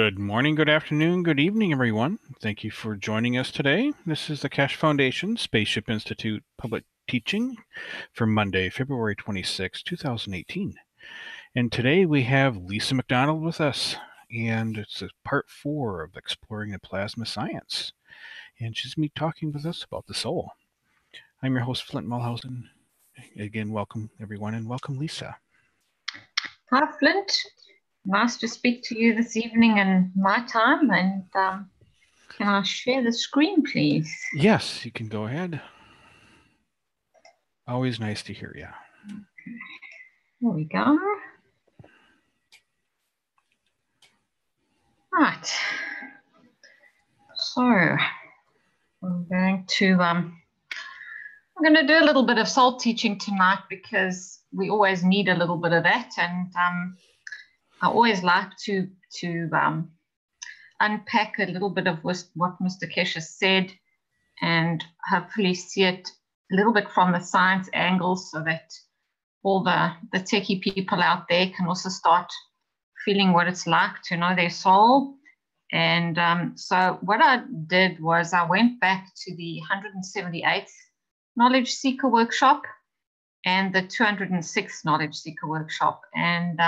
Good morning, good afternoon, good evening, everyone. Thank you for joining us today. This is the Keshe Foundation Spaceship Institute public teaching for Monday, February 26, 2018. And today we have Lisa McDonald with us, and it's part 4 of Exploring the Plasma Science. And she's going to be talking with us about the soul. I'm your host, Flint Mulhausen. Again, welcome, everyone, and welcome, Lisa. Hi, Flint. Nice to speak to you this evening in my time. And can I share the screen, please? Yes, you can go ahead. Always nice to hear you. Okay. There we go. Right. So I'm going to do a little bit of soul teaching tonight because we always need a little bit of that, and I always like to unpack a little bit of what Mr. Keshe said and hopefully see it a little bit from the science angle so that all the techie people out there can also start feeling what it's like to know their soul. And so what I did was I went back to the 178th Knowledge Seeker Workshop and the 206th Knowledge Seeker Workshop. And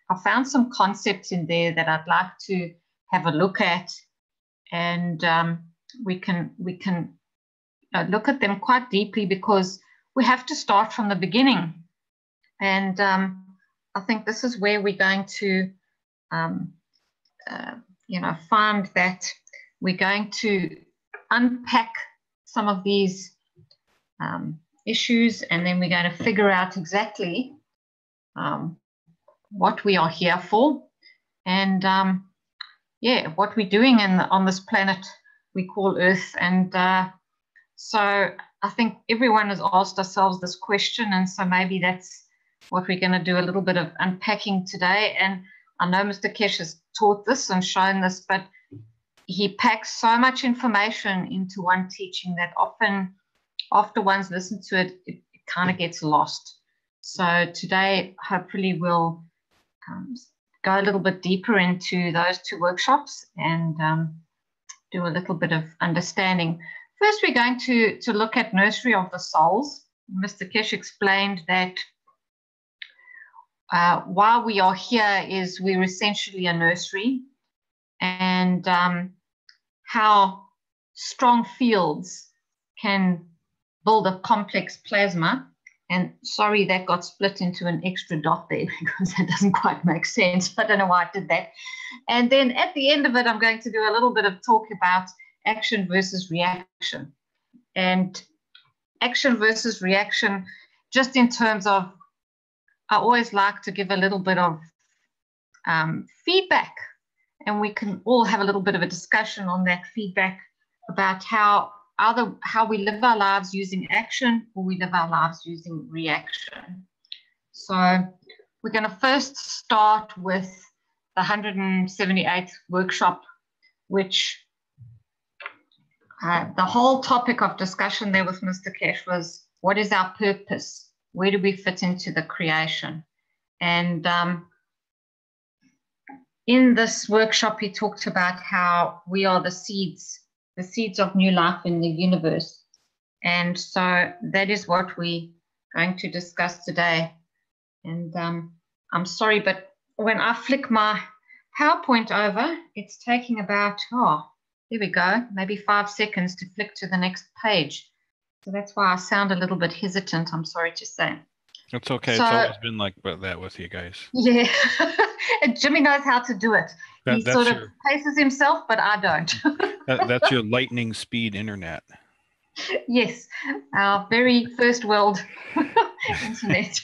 I found some concepts in there that I'd like to have a look at, and we can look at them quite deeply because we have to start from the beginning. And I think this is where we're going to, find that we're going to unpack some of these issues, and then we're going to figure out exactly what we are here for, and what we're doing on this planet we call Earth. And so I think everyone has asked ourselves this question, and so maybe that's what we're going to do a little bit of unpacking today. And I know Mr. Keshe has taught this and shown this, but he packs so much information into one teaching that often after one's listened to it, it kind of gets lost. So today, hopefully we'll go a little bit deeper into those two workshops and do a little bit of understanding. First, we're going to look at Nursery of the Souls. Mr. Keshe explained that why we are here is we're essentially a nursery, and how strong fields can build a complex plasma. And sorry, that got split into an extra dot there because that doesn't quite make sense. I don't know why I did that. And then at the end of it, I'm going to do a little bit of talk about action versus reaction. And action versus reaction, just in terms of, I always like to give a little bit of feedback, and we can all have a little bit of a discussion on that feedback about how we live our lives using action or we live our lives using reaction. So we're going to first start with the 178th workshop, which the whole topic of discussion there with Mr. Keshe was, what is our purpose? Where do we fit into the creation? And in this workshop, he talked about how we are the seeds of new life in the universe. And so that is what we're going to discuss today. And I'm sorry, but when I flick my PowerPoint over, it's taking about, there we go, maybe 5 seconds to flick to the next page. So that's why I sound a little bit hesitant, I'm sorry to say. That's okay. So, it's always been like that with you guys. Yeah. And Jimmy knows how to do it. He sort of paces himself, but I don't. That's your lightning speed internet. Yes, our very first world internet.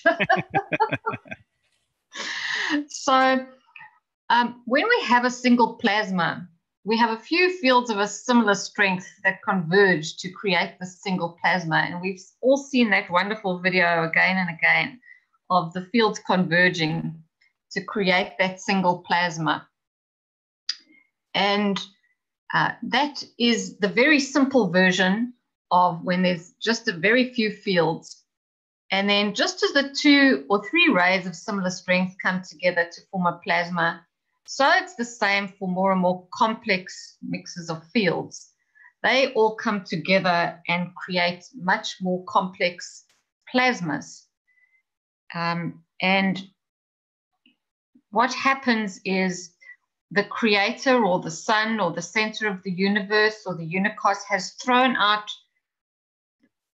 So when we have a single plasma, we have a few fields of a similar strength that converge to create the single plasma. And we've all seen that wonderful video again and again of the fields converging to create that single plasma. And that is the very simple version of when there's just a very few fields. And then just as the 2 or 3 rays of similar strength come together to form a plasma, So it's the same for more and more complex mixes of fields. They all come together and create much more complex plasmas. And what happens is the creator or the sun or the center of the universe or the unicos has thrown out,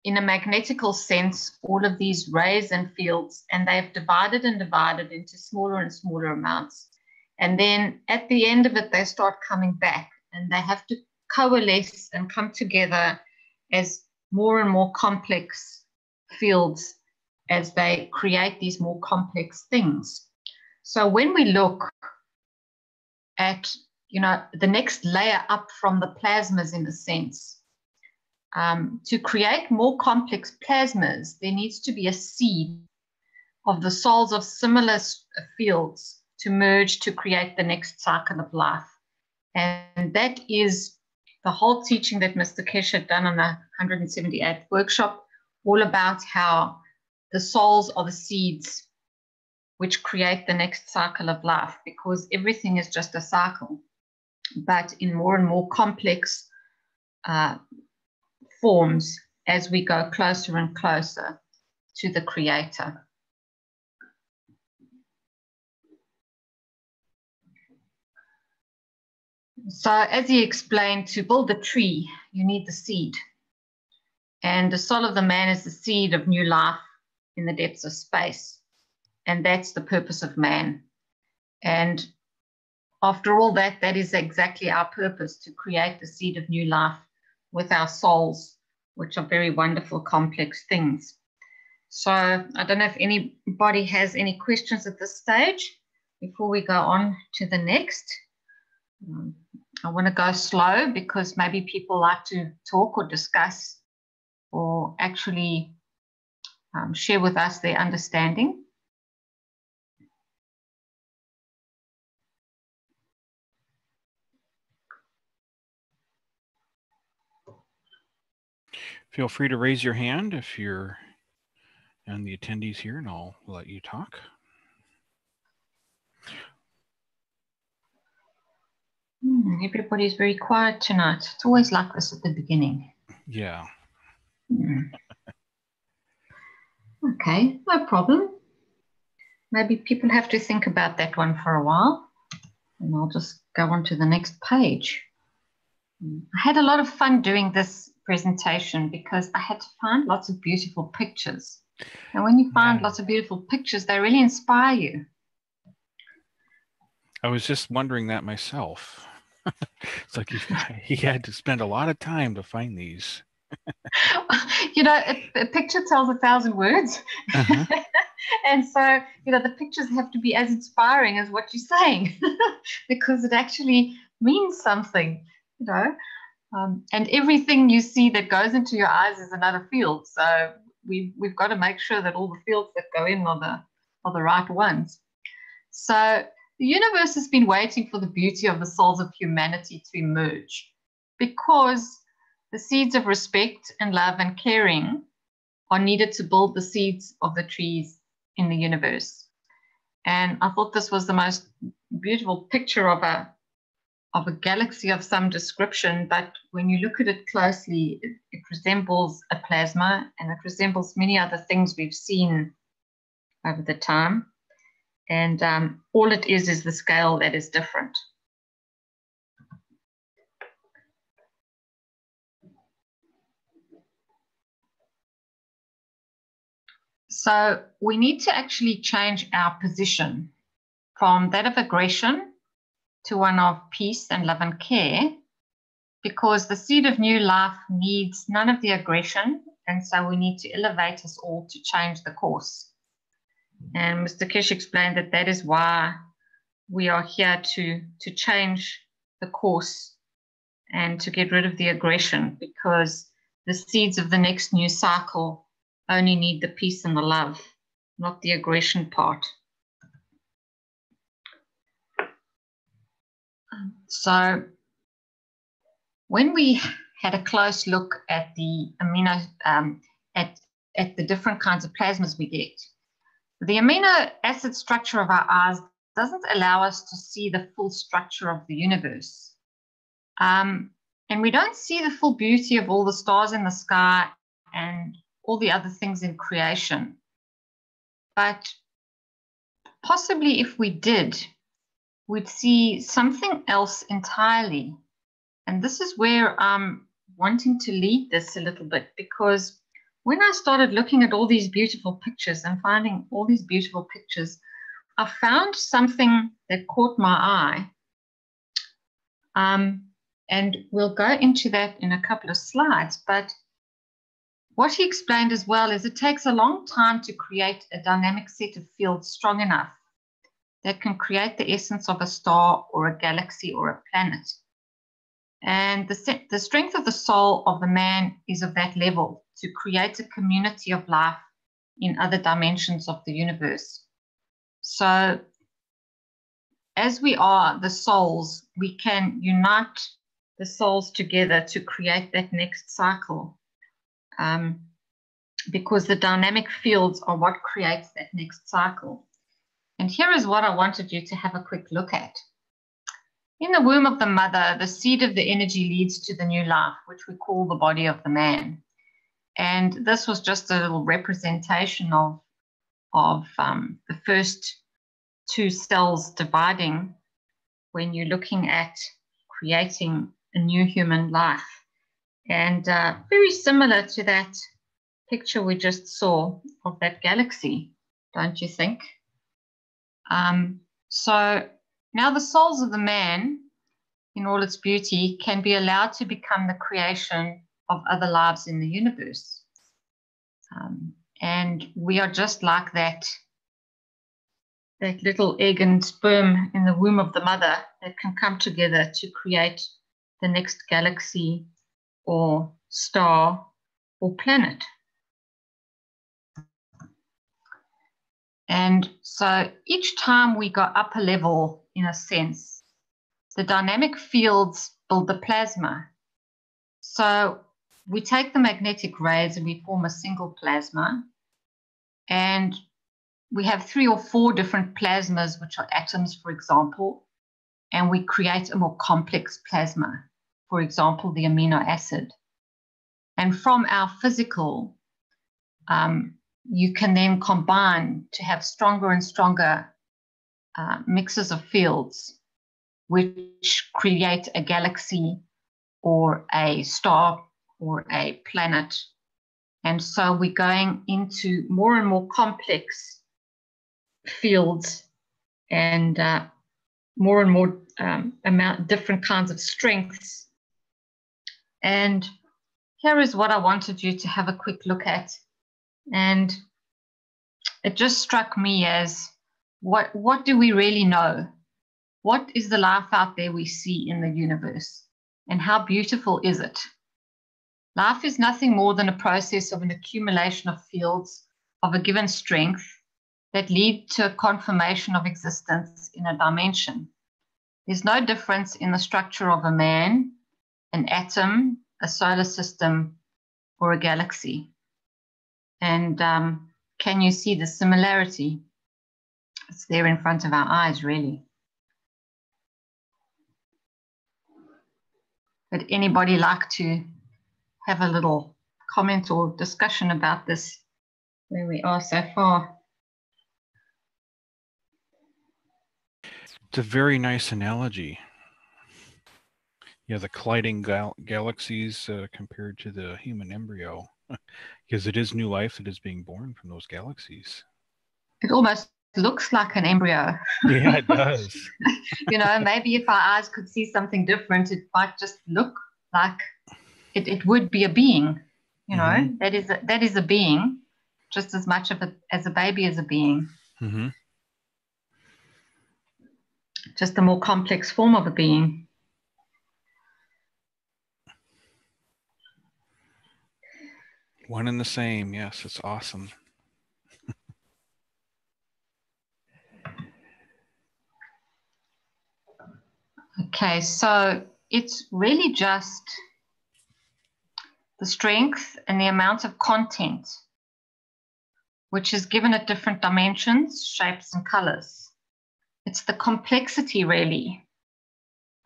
in a magnetical sense, all of these rays and fields, and they've divided and divided into smaller and smaller amounts. And then at the end of it, they start coming back and they have to coalesce and come together as more and more complex fields as they create these more complex things. So when we look at, the next layer up from the plasmas, in a sense, to create more complex plasmas, there needs to be a seed of the souls of similar fields to merge to create the next cycle of life. And that is the whole teaching that Mr. Keshe had done on the 178th workshop, all about how the souls are the seeds which create the next cycle of life, because everything is just a cycle, but in more and more complex forms as we go closer and closer to the creator. So as he explained, to build a tree, you need the seed. And the soul of the man is the seed of new life in the depths of space. And that's the purpose of man. And after all that, that is exactly our purpose, to create the seed of new life with our souls, which are very wonderful, complex things. So I don't know if anybody has any questions at this stage before we go on to the next. I want to go slow because maybe people like to talk or discuss or actually share with us their understanding. Feel free to raise your hand if you're and the attendees here, and I'll let you talk. Everybody's very quiet tonight. It's always like this at the beginning. Yeah. Okay, no problem. Maybe people have to think about that one for a while, and I'll just go on to the next page. I had a lot of fun doing this presentation because I had to find lots of beautiful pictures. And when you find lots of beautiful pictures, they really inspire you. I was just wondering that myself. It's like he had to spend a lot of time to find these. A picture tells 1,000 words. And so, the pictures have to be as inspiring as what you're saying because it actually means something, and everything you see that goes into your eyes is another field. So we've got to make sure that all the fields that go in are the right ones. So the universe has been waiting for the beauty of the souls of humanity to emerge, because the seeds of respect and love and caring are needed to build the seeds of the trees in the universe. And I thought this was the most beautiful picture of a galaxy of some description, but when you look at it closely, it resembles a plasma, and it resembles many other things we've seen over the time. And all it is the scale that is different. So we need to actually change our position from that of aggression to one of peace and love and care, because the seed of new life needs none of the aggression, and so we need to elevate us all to change the course. And Mr. Keshe explained that is why we are here, to change the course and to get rid of the aggression, because the seeds of the next new cycle only need the peace and the love, not the aggression part. So when we had a close look at the amino, at the different kinds of plasmas we get, the amino acid structure of our eyes doesn't allow us to see the full structure of the universe. And we don't see the full beauty of all the stars in the sky and all the other things in creation. But possibly if we did, we'd see something else entirely. And this is where I'm wanting to lead this a little bit, because when I started looking at all these beautiful pictures and finding all these beautiful pictures, I found something that caught my eye. And we'll go into that in a couple of slides. But what he explained as well is it takes a long time to create a dynamic set of fields strong enough that can create the essence of a star or a galaxy or a planet. And the strength of the soul of the man is of that level to create a community of life in other dimensions of the universe. So as we are the souls, we can unite the souls together to create that next cycle, because the dynamic fields are what creates that next cycle. And here is what I wanted you to have a quick look at. In the womb of the mother, the seed of the energy leads to the new life, which we call the body of the man. And this was just a little representation of the first two cells dividing when you're looking at creating a new human life. And very similar to that picture we just saw of that galaxy, don't you think? So now the souls of the man, in all its beauty, can be allowed to become the creation of other lives in the universe. And we are just like that little egg and sperm in the womb of the mother that can come together to create the next galaxy or star or planet. And so each time we go up a level, in a sense, the dynamic fields build the plasma. So we take the magnetic rays and we form a single plasma. And we have 3 or 4 different plasmas, which are atoms, for example, and we create a more complex plasma, for example, the amino acid. And from our physical, you can then combine to have stronger and stronger mixes of fields, which create a galaxy or a star or a planet. And so we're going into more and more complex fields and more and more different kinds of strengths. And here is what I wanted you to have a quick look at. And it just struck me as, what do we really know? What is the life out there we see in the universe? And how beautiful is it? Life is nothing more than a process of an accumulation of fields of a given strength that lead to a confirmation of existence in a dimension. There's no difference in the structure of a man, an atom, a solar system, or a galaxy. And can you see the similarity? It's there in front of our eyes, really. Would anybody like to have a little comment or discussion about this, where we are so far? It's a very nice analogy. Yeah, the colliding galaxies compared to the human embryo, because it is new life that is being born from those galaxies. It almost looks like an embryo. Yeah, it does. You know, maybe if our eyes could see something different, it might just look like it would be a being. You know, that is a being, just as much of it as a baby is a being. Mm-hmm. Just a more complex form of a being. One and the same. Yes, it's awesome. Okay, so it's really just the strength and the amount of content, which is given at different dimensions, shapes, and colors. it's the complexity really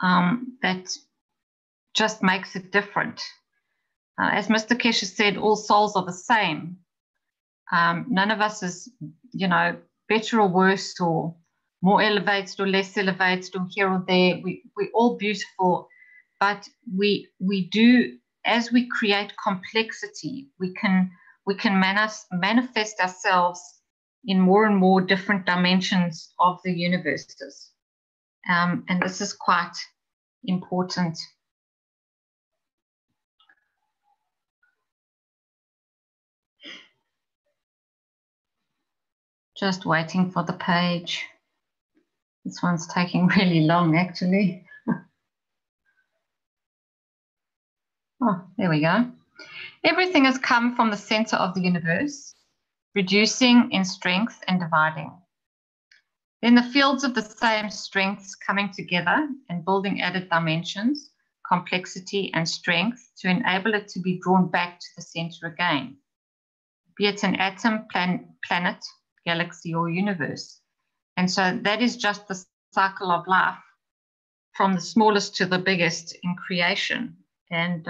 that just makes it different. As Mr. Keshe said, all souls are the same. None of us is, you know, better or worse, or more elevated or less elevated, or here or there. We're all beautiful, but we do, as we create complexity, we can manifest ourselves in more and more different dimensions of the universes. And this is quite important. Just waiting for the page. This one's taking really long, actually. Oh, there we go. Everything has come from the center of the universe, reducing in strength and dividing. Then the fields of the same strengths coming together and building added dimensions, complexity and strength to enable it to be drawn back to the center again, be it an atom, planet, galaxy, or universe. And so that is just the cycle of life, from the smallest to the biggest in creation. And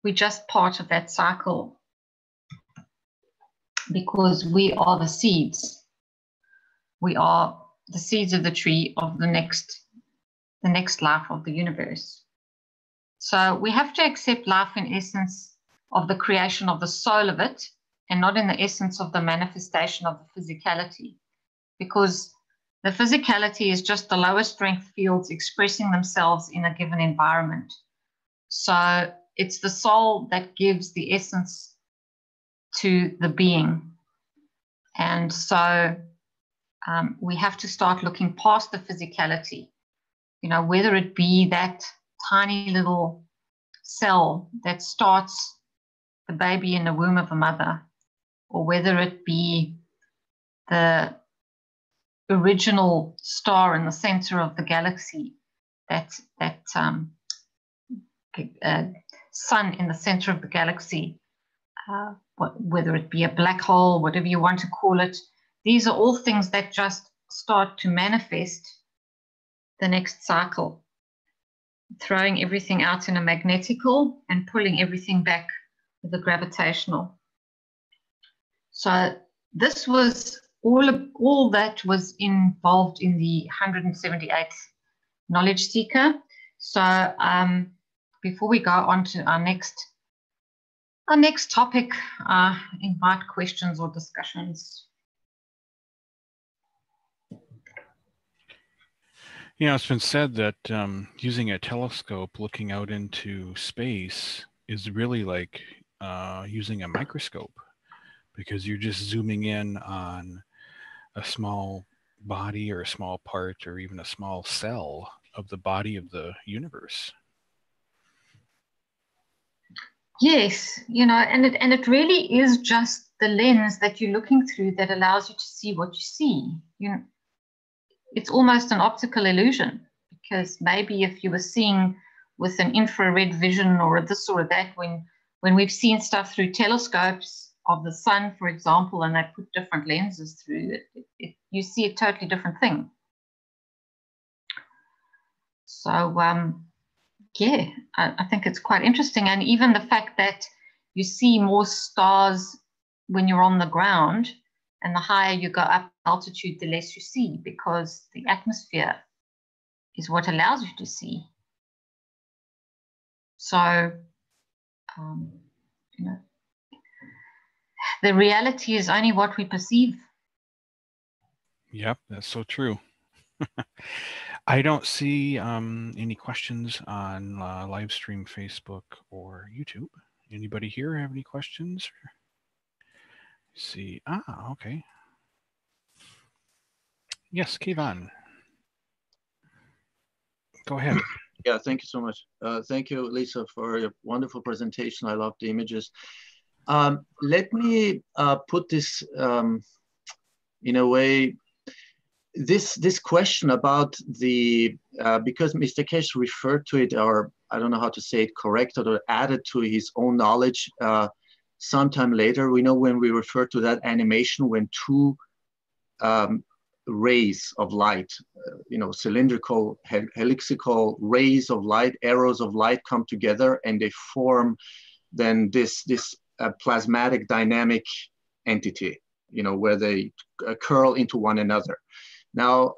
we're just part of that cycle because we are the seeds. We are the seeds of the tree of the next life of the universe. So we have to accept life in essence of the creation of the soul of it, and not in the essence of the manifestation of the physicality, because the physicality is just the lower strength fields expressing themselves in a given environment. So it's the soul that gives the essence to the being. And so we have to start looking past the physicality, you know, whether it be that tiny little cell that starts the baby in the womb of a mother, or whether it be the original star in the center of the galaxy, that sun in the center of the galaxy, whether it be a black hole, whatever you want to call it. These are all things that just start to manifest the next cycle, throwing everything out in a magnetical and pulling everything back with a gravitational. So this was all that was involved in the 178th Knowledge Seeker. So before we go on to our next topic, invite questions or discussions. You know, it's been said that using a telescope looking out into space is really like using a microscope, because you're just zooming in on a small body or a small part or even a small cell of the body of the universe. Yes, you know, and it really is just the lens that you're looking through that allows you to see what you see. You know, it's almost an optical illusion, because maybe if you were seeing with an infrared vision or this or that, when we've seen stuff through telescopes of the sun, for example, and they put different lenses through it, you see a totally different thing. So yeah, I think it's quite interesting. And even the fact that you see more stars when you're on the ground, and the higher you go up altitude, the less you see, because the atmosphere is what allows you to see. So, you know, the reality is only what we perceive. Yep, that's so true. I don't see any questions on live stream Facebook or YouTube. Anybody here have any questions? Let's see. Okay. Yes, Kevon. Go ahead. Yeah, thank you so much. Thank you, Lisa, for your wonderful presentation. I love the images. Let me put this in a way. This question about the, because Mr. Keshe referred to it, or I don't know how to say it, corrected or added to his own knowledge sometime later. We know when we refer to that animation, when two rays of light, cylindrical, helixical rays of light, arrows of light come together, and they form then this plasmatic dynamic entity, where they curl into one another. Now,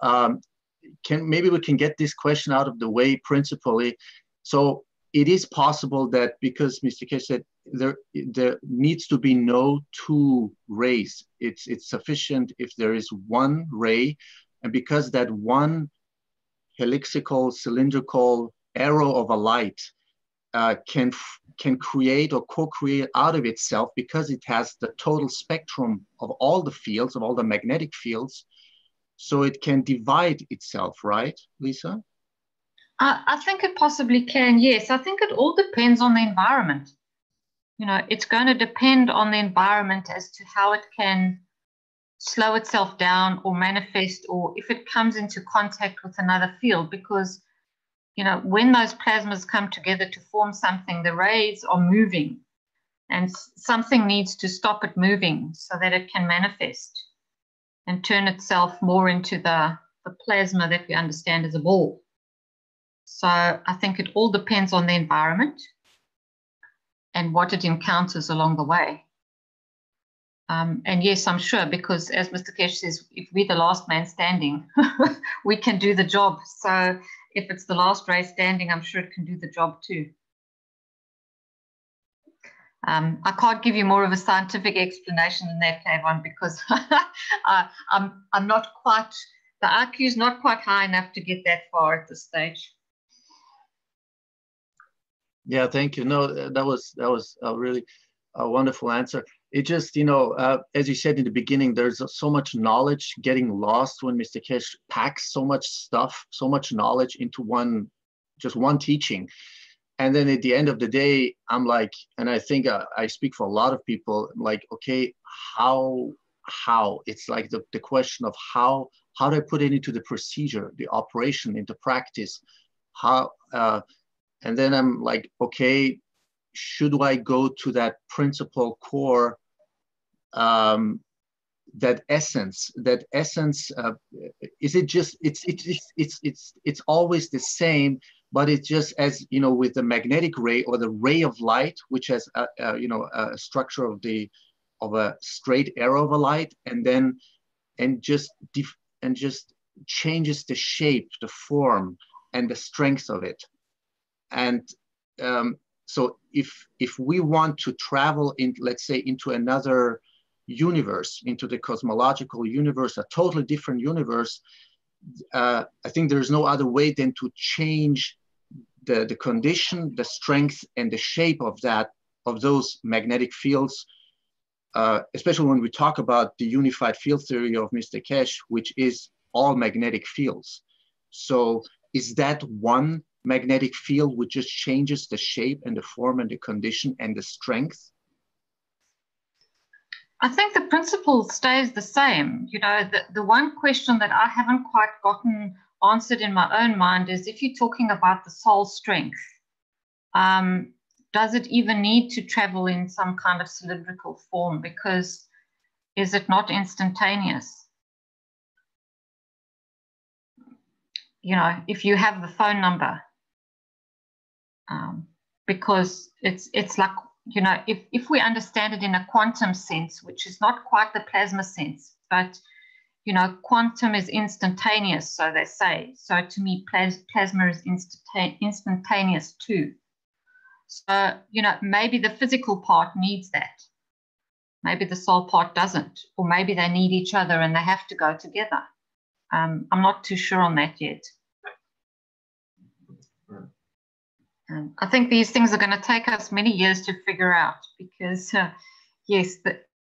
maybe we can get this question out of the way principally. So it is possible that, because Mr. Keshe said there needs to be no two rays. It's sufficient if there is one ray, and because that one helixical, cylindrical arrow of a light can create or co-create out of itself, because it has the total spectrum of all the fields, of all the magnetic fields, so it can divide itself, right, Lisa? I think it possibly can, yes. I think it all depends on the environment. It's going to depend on the environment as to how it can slow itself down or manifest, or if it comes into contact with another field, because when those plasmas come together to form something, the rays are moving, and something needs to stop it moving so that it can manifest and turn itself more into the plasma that we understand as a ball. So I think it all depends on the environment and what it encounters along the way. And yes, I'm sure, because as Mr. Keshe says, if we're the last man standing, we can do the job. So if it's the last ray standing, I'm sure it can do the job too. I can't give you more of a scientific explanation than that, Kayvon, because I'm not quite, the IQ is not quite high enough to get that far at this stage. Yeah, thank you. No, that was a really wonderful answer. It just, as you said in the beginning, there's so much knowledge getting lost when Mr. Keshe packs so much stuff, so much knowledge into just one teaching. And then at the end of the day, I'm like, and I think I speak for a lot of people, like, okay, how? It's like the question of how do I put it into the procedure, the operation, into practice? How? And then I'm like, okay, should I go to that principal core, that essence? Is it just, it's always the same, but it's just, as with the magnetic ray or the ray of light, which has a structure of a straight arrow of a light, and just changes the shape, the form, and the strength of it. And so if we want to travel let's say, into another universe, into the cosmological universe, a totally different universe, I think there's no other way than to change the condition, the strength, and the shape of those magnetic fields, especially when we talk about the unified field theory of Mr. Keshe, which is all magnetic fields. So is that one magnetic field which just changes the shape and the form and the condition and the strength? I think the principle stays the same. The one question that I haven't quite gotten answered in my own mind is, if you're talking about the soul strength, does it even need to travel in some kind of cylindrical form? Because is it not instantaneous? If you have the phone number, because it's like, if we understand it in a quantum sense, which is not quite the plasma sense, but quantum is instantaneous, so they say. So to me, plasma is instantaneous too. So maybe the physical part needs that, maybe the soul part doesn't, or maybe they need each other and they have to go together. I'm not too sure on that yet. I think these things are going to take us many years to figure out, because yes,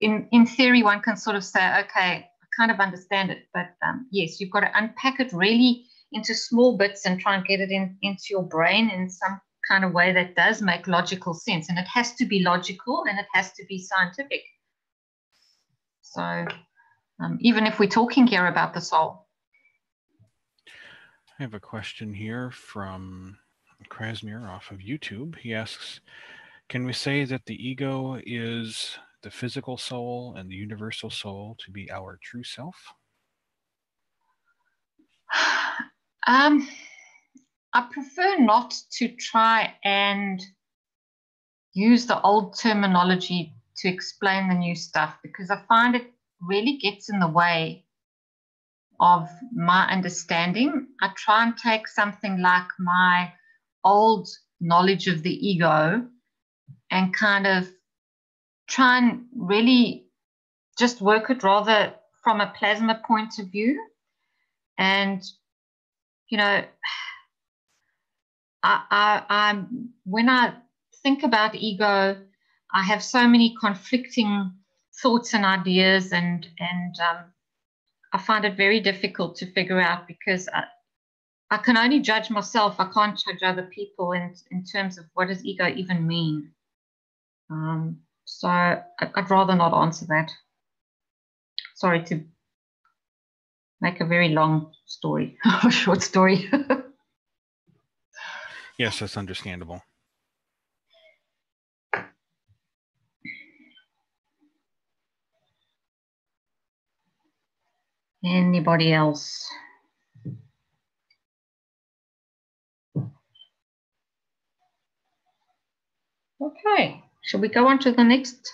in theory, one can sort of say, okay, I kind of understand it, but yes, you've got to unpack it really into small bits and try and get it into your brain in some kind of way that does make logical sense. And it has to be logical, and it has to be scientific. So even if we're talking here about the soul. I have a question here from Krasmir off of YouTube. He asks, can we say that the ego is the physical soul and the universal soul to be our true self? I prefer not to try and use the old terminology to explain the new stuff, because I find it really gets in the way of my understanding. I try and take something like my old knowledge of the ego and kind of try and really just work it rather from a plasma point of view. And, you know, when I think about ego, I have so many conflicting thoughts and ideas, and I find it very difficult to figure out, because I can only judge myself. I can't judge other people in terms of what does ego even mean. So I'd rather not answer that. Sorry to make a very long story, a short story. Yes, that's understandable. Anybody else? Okay, shall we go on to the next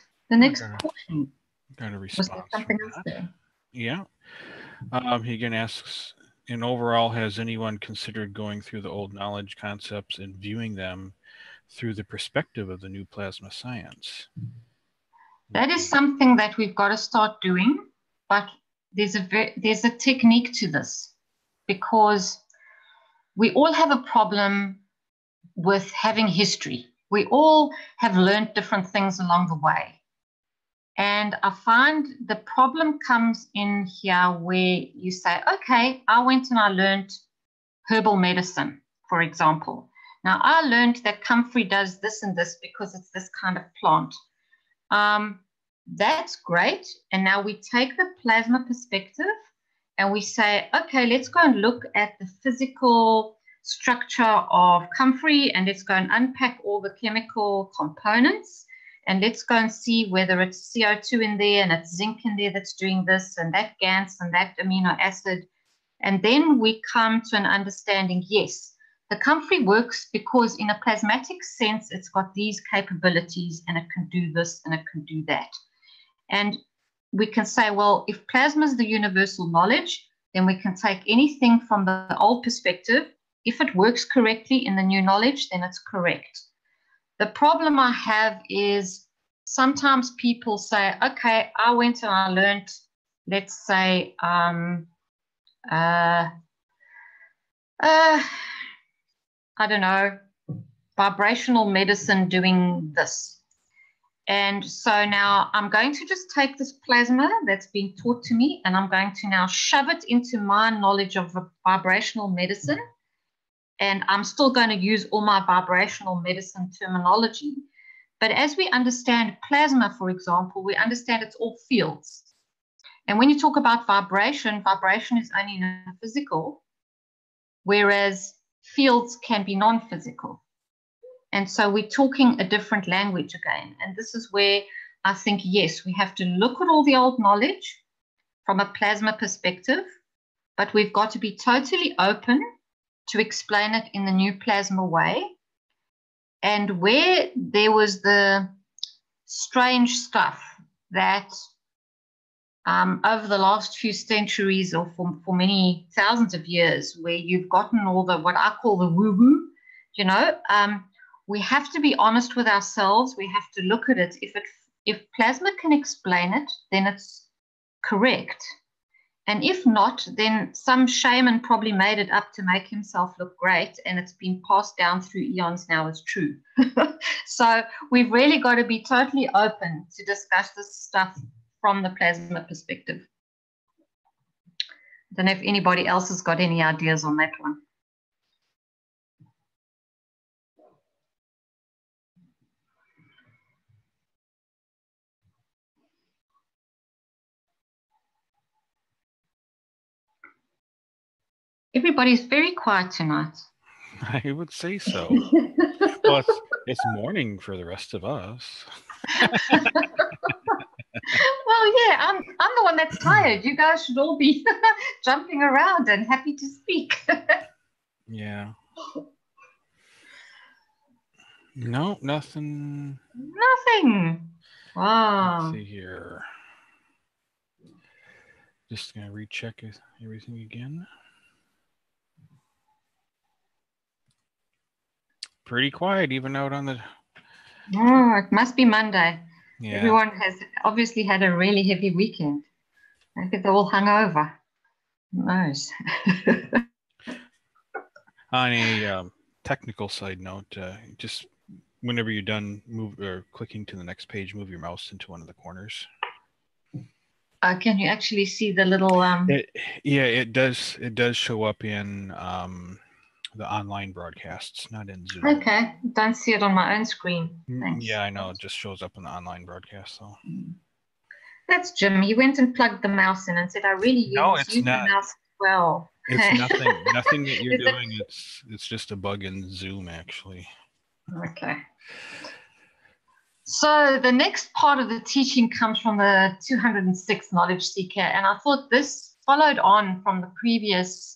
portion? Got a response. Was there something else there? Yeah. He again asks, in overall, has anyone considered going through the old knowledge concepts and viewing them through the perspective of the new plasma science? That is something that we've got to start doing, but there's a technique to this, because we all have a problem with having history. We all have learned different things along the way. And I find the problem comes in here where you say, okay, I went and I learned herbal medicine, for example. Now, I learned that comfrey does this and this because it's this kind of plant. That's great. And now we take the plasma perspective and we say, okay, let's go and look at the physical structure of comfrey, and let's go and unpack all the chemical components, and let's go and see whether it's CO2 in there and it's zinc in there that's doing this, and that GANS and that amino acid. And then we come to an understanding, yes, the comfrey works because in a plasmatic sense, it's got these capabilities and it can do this and it can do that. And we can say, well, if plasma is the universal knowledge, then we can take anything from the old perspective. If it works correctly in the new knowledge, then it's correct. The problem I have is sometimes people say, okay, I went and I learned, let's say, I don't know, vibrational medicine doing this. And so now I'm going to just take this plasma that's been taught to me, and I'm going to now shove it into my knowledge of vibrational medicine. And I'm still going to use all my vibrational medicine terminology. But as we understand plasma, for example, we understand it's all fields. And when you talk about vibration, vibration is only physical, whereas fields can be non-physical. And so we're talking a different language again. And this is where I think, yes, we have to look at all the old knowledge from a plasma perspective, but we've got to be totally open to explain it in the new plasma way. And where there was the strange stuff that over the last few centuries, or for many thousands of years, where you've gotten all the, what I call the woo-woo, you know, we have to be honest with ourselves. We have to look at it. If plasma can explain it, then it's correct. And if not, then some shaman probably made it up to make himself look great, and it's been passed down through eons now as true. So we've really got to be totally open to discuss this stuff from the plasma perspective. I don't know if anybody else has got any ideas on that one. Everybody's very quiet tonight. I would say so. Well, it's morning for the rest of us. Well, yeah, I'm the one that's tired. You guys should all be jumping around and happy to speak. Yeah. No, nothing. Nothing. Wow. Let's see here. Just gonna recheck everything again. Pretty quiet, even out on the. Oh, it must be Monday. Yeah. Everyone has obviously had a really heavy weekend. Maybe they're all hungover. Who knows? On a technical side note, just whenever you're done clicking to the next page, move your mouse into one of the corners. Can you actually see the little it does show up in the online broadcasts, not in Zoom. Okay, don't see it on my own screen. Thanks. Yeah, I know. It just shows up in the online broadcast, though. That's Jim. He went and plugged the mouse in and said, I really use the mouse well. It's nothing that you're doing. It's just a bug in Zoom, actually. Okay. So the next part of the teaching comes from the 206th Knowledge Seeker, and I thought this followed on from the previous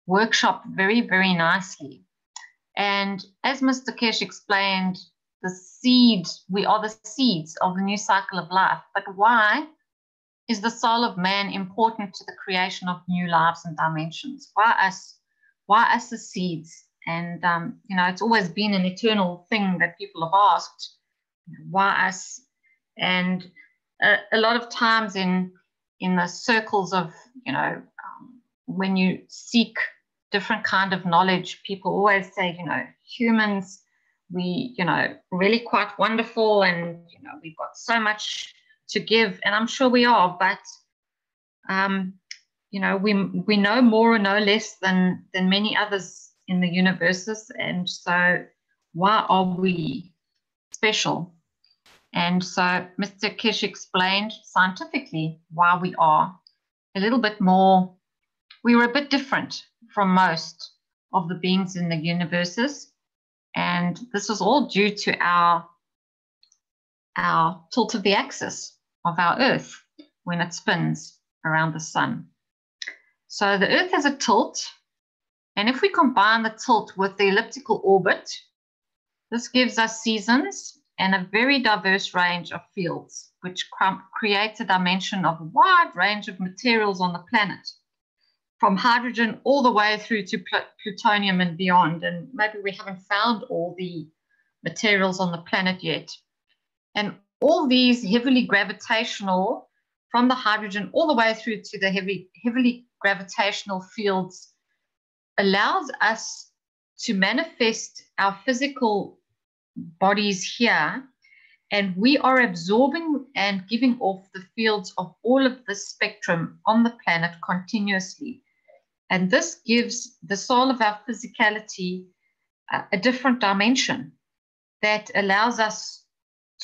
workshop very, very nicely. And as Mr. Keshe explained, we are the seeds of the new cycle of life. But why is the soul of man important to the creation of new lives and dimensions? Why us? Why us the seeds? And it's always been an eternal thing that people have asked. Why us? And a lot of times in the circles of when you seek different kind of knowledge, people always say, humans, we really quite wonderful, and we've got so much to give, and I'm sure we are, but we know more or no less than many others in the universes, and so why are we special? And so Mr. Keshe explained scientifically why we are a little bit more, we were a bit different from most of the beings in the universes. And this was all due to our tilt of the axis of our Earth when it spins around the sun. So the Earth has a tilt, and if we combine the tilt with the elliptical orbit, this gives us seasons and a very diverse range of fields, which creates a dimension of a wide range of materials on the planet, from hydrogen all the way through to plutonium and beyond. And maybe we haven't found all the materials on the planet yet. And all these heavily gravitational, from the hydrogen all the way through to the heavily gravitational fields, allows us to manifest our physical bodies here, and we are absorbing and giving off the fields of all of the spectrum on the planet continuously. And this gives the soul of our physicality a different dimension that allows us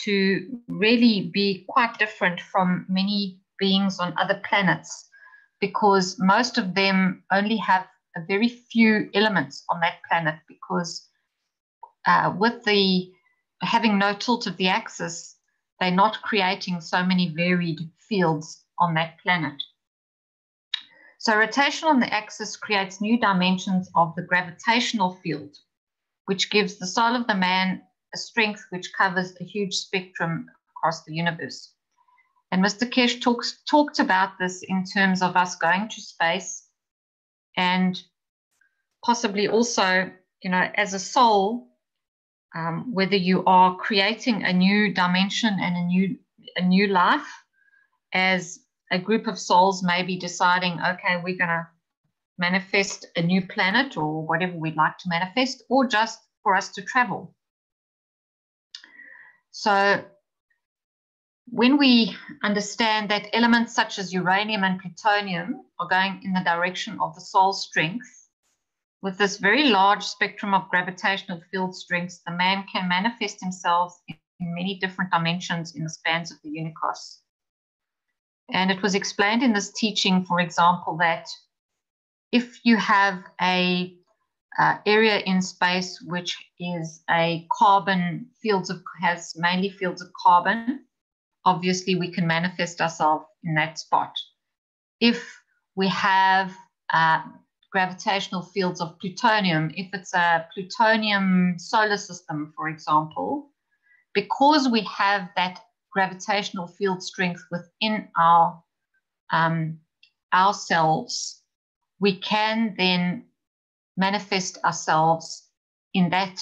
to really be quite different from many beings on other planets, because most of them only have a very few elements on that planet, because with the having no tilt of the axis, they're not creating so many varied fields on that planet. So rotation on the axis creates new dimensions of the gravitational field, which gives the soul of the man a strength which covers a huge spectrum across the universe. And Mr. Keshe talked about this in terms of us going to space, and possibly also, as a soul, whether you are creating a new dimension and a new life, as a group of souls may be deciding, okay, we're going to manifest a new planet or whatever we'd like to manifest, or just for us to travel. So when we understand that elements such as uranium and plutonium are going in the direction of the soul strength, with this very large spectrum of gravitational field strengths, the man can manifest himself in many different dimensions in the spans of the unicos. And it was explained in this teaching, for example, that if you have a area in space which is a carbon has mainly fields of carbon, obviously we can manifest ourselves in that spot. If we have gravitational fields of plutonium, if it's a plutonium solar system, for example, because we have that gravitational field strength within ourselves, we can then manifest ourselves in that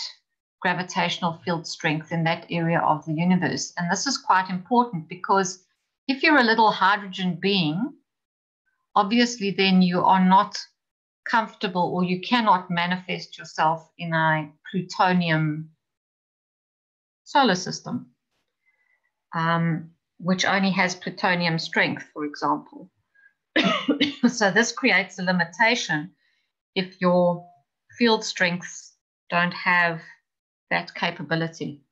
gravitational field strength in that area of the universe. And this is quite important because if you're a little hydrogen being, obviously then you are not comfortable, or you cannot manifest yourself in a plutonium solar system, which only has plutonium strength, for example. So this creates a limitation if your field strengths don't have that capability.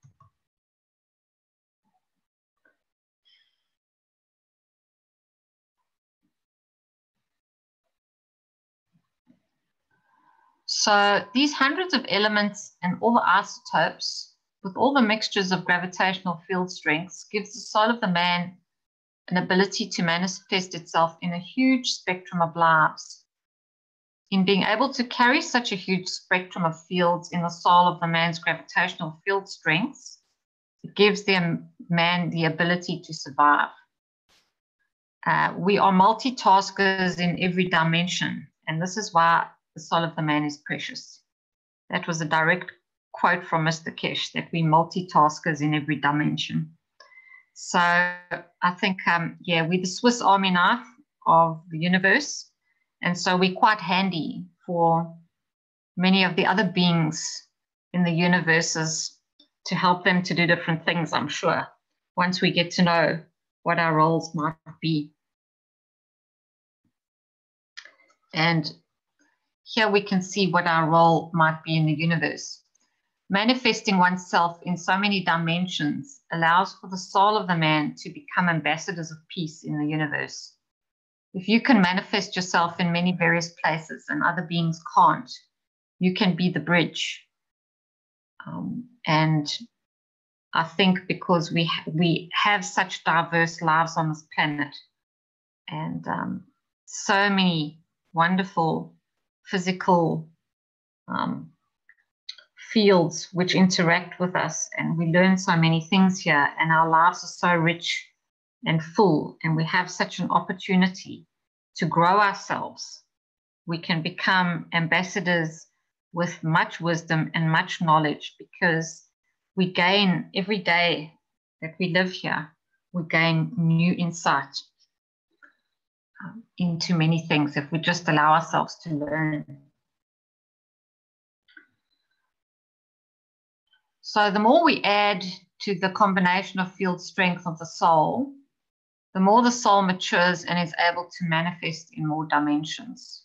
So these hundreds of elements and all the isotopes with all the mixtures of gravitational field strengths gives the soul of the man an ability to manifest itself in a huge spectrum of lives. In being able to carry such a huge spectrum of fields in the soul of the man's gravitational field strengths, it gives the man the ability to survive. We are multitaskers in every dimension, and this is why the soul of the man is precious. That was a direct quote from Mr. Keshe, that we multitaskers in every dimension. So I think, we're the Swiss Army knife of the universe. And so we're quite handy for many of the other beings in the universes to help them to do different things, I'm sure, once we get to know what our roles might be. And here we can see what our role might be in the universe. Manifesting oneself in so many dimensions allows for the soul of the man to become ambassadors of peace in the universe. If you can manifest yourself in many various places and other beings can't, you can be the bridge. And I think because we have such diverse lives on this planet, and so many wonderful physical fields which interact with us, and we learn so many things here, and our lives are so rich and full, and we have such an opportunity to grow ourselves. We can become ambassadors with much wisdom and much knowledge, because we gain every day that we live here, we gain new insight into many things if we just allow ourselves to learn. So the more we add to the combination of field strength of the soul, the more the soul matures and is able to manifest in more dimensions.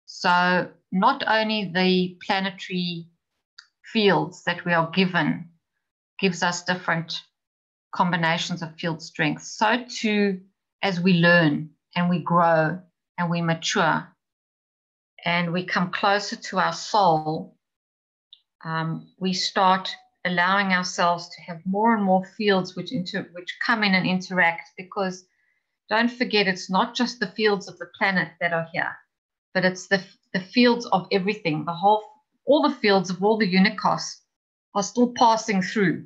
So not only the planetary fields that we are given gives us different combinations of field strength, so too as we learn and we grow and we mature and we come closer to our soul, we start allowing ourselves to have more and more fields which come in and interact, because don't forget, it's not just the fields of the planet that are here, but it's the fields of everything. All the fields of all the unicos are still passing through.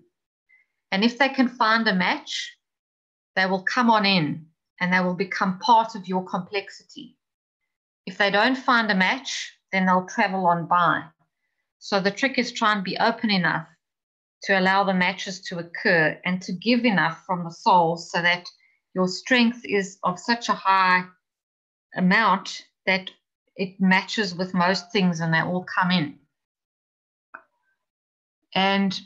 And if they can find a match, they will come on in and they will become part of your complexity. If they don't find a match, then they'll travel on by. So the trick is try and be open enough to allow the matches to occur and to give enough from the soul so that your strength is of such a high amount that it matches with most things and they all come in. And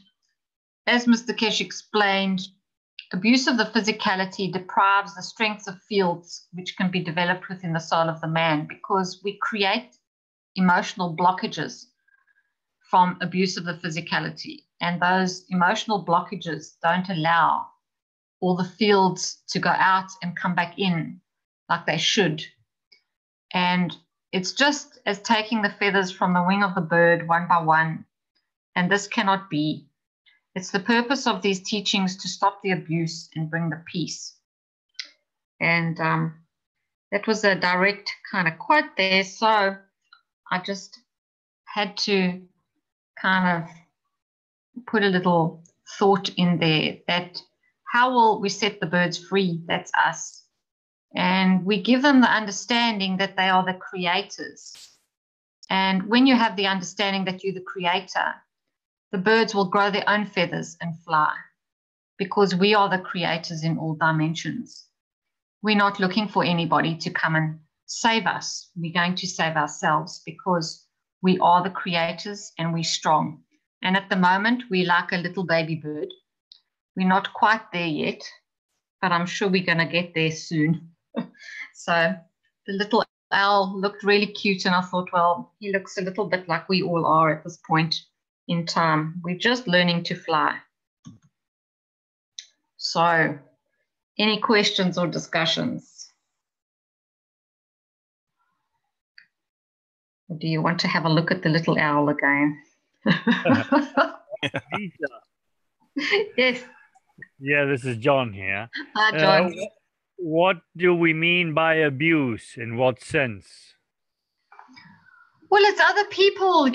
as Mr. Keshe explained, abuse of the physicality deprives the strength of fields which can be developed within the soul of the man, because we create emotional blockages from abuse of the physicality. And those emotional blockages don't allow all the fields to go out and come back in like they should. And it's just as taking the feathers from the wing of the bird one by one, and this cannot be. It's the purpose of these teachings to stop the abuse and bring the peace. And that was a direct kind of quote there. So I just had to kind of put a little thought in there that how will we set the birds free? That's us. And we give them the understanding that they are the creators. And when you have the understanding that you're the creator, the birds will grow their own feathers and fly, because we are the creators in all dimensions. We're not looking for anybody to come and save us. We're going to save ourselves, because we are the creators and we're strong. And at the moment, we're like a little baby bird. We're not quite there yet, but I'm sure we're going to get there soon. So the little owl looked really cute, and I thought, well, he looks a little bit like we all are at this point in time. We're just learning to fly. So, any questions or discussions? Or do you want to have a look at the little owl again? Yes. Yeah, this is John here. Hi, John. What do we mean by abuse? In what sense? Well, it's other people,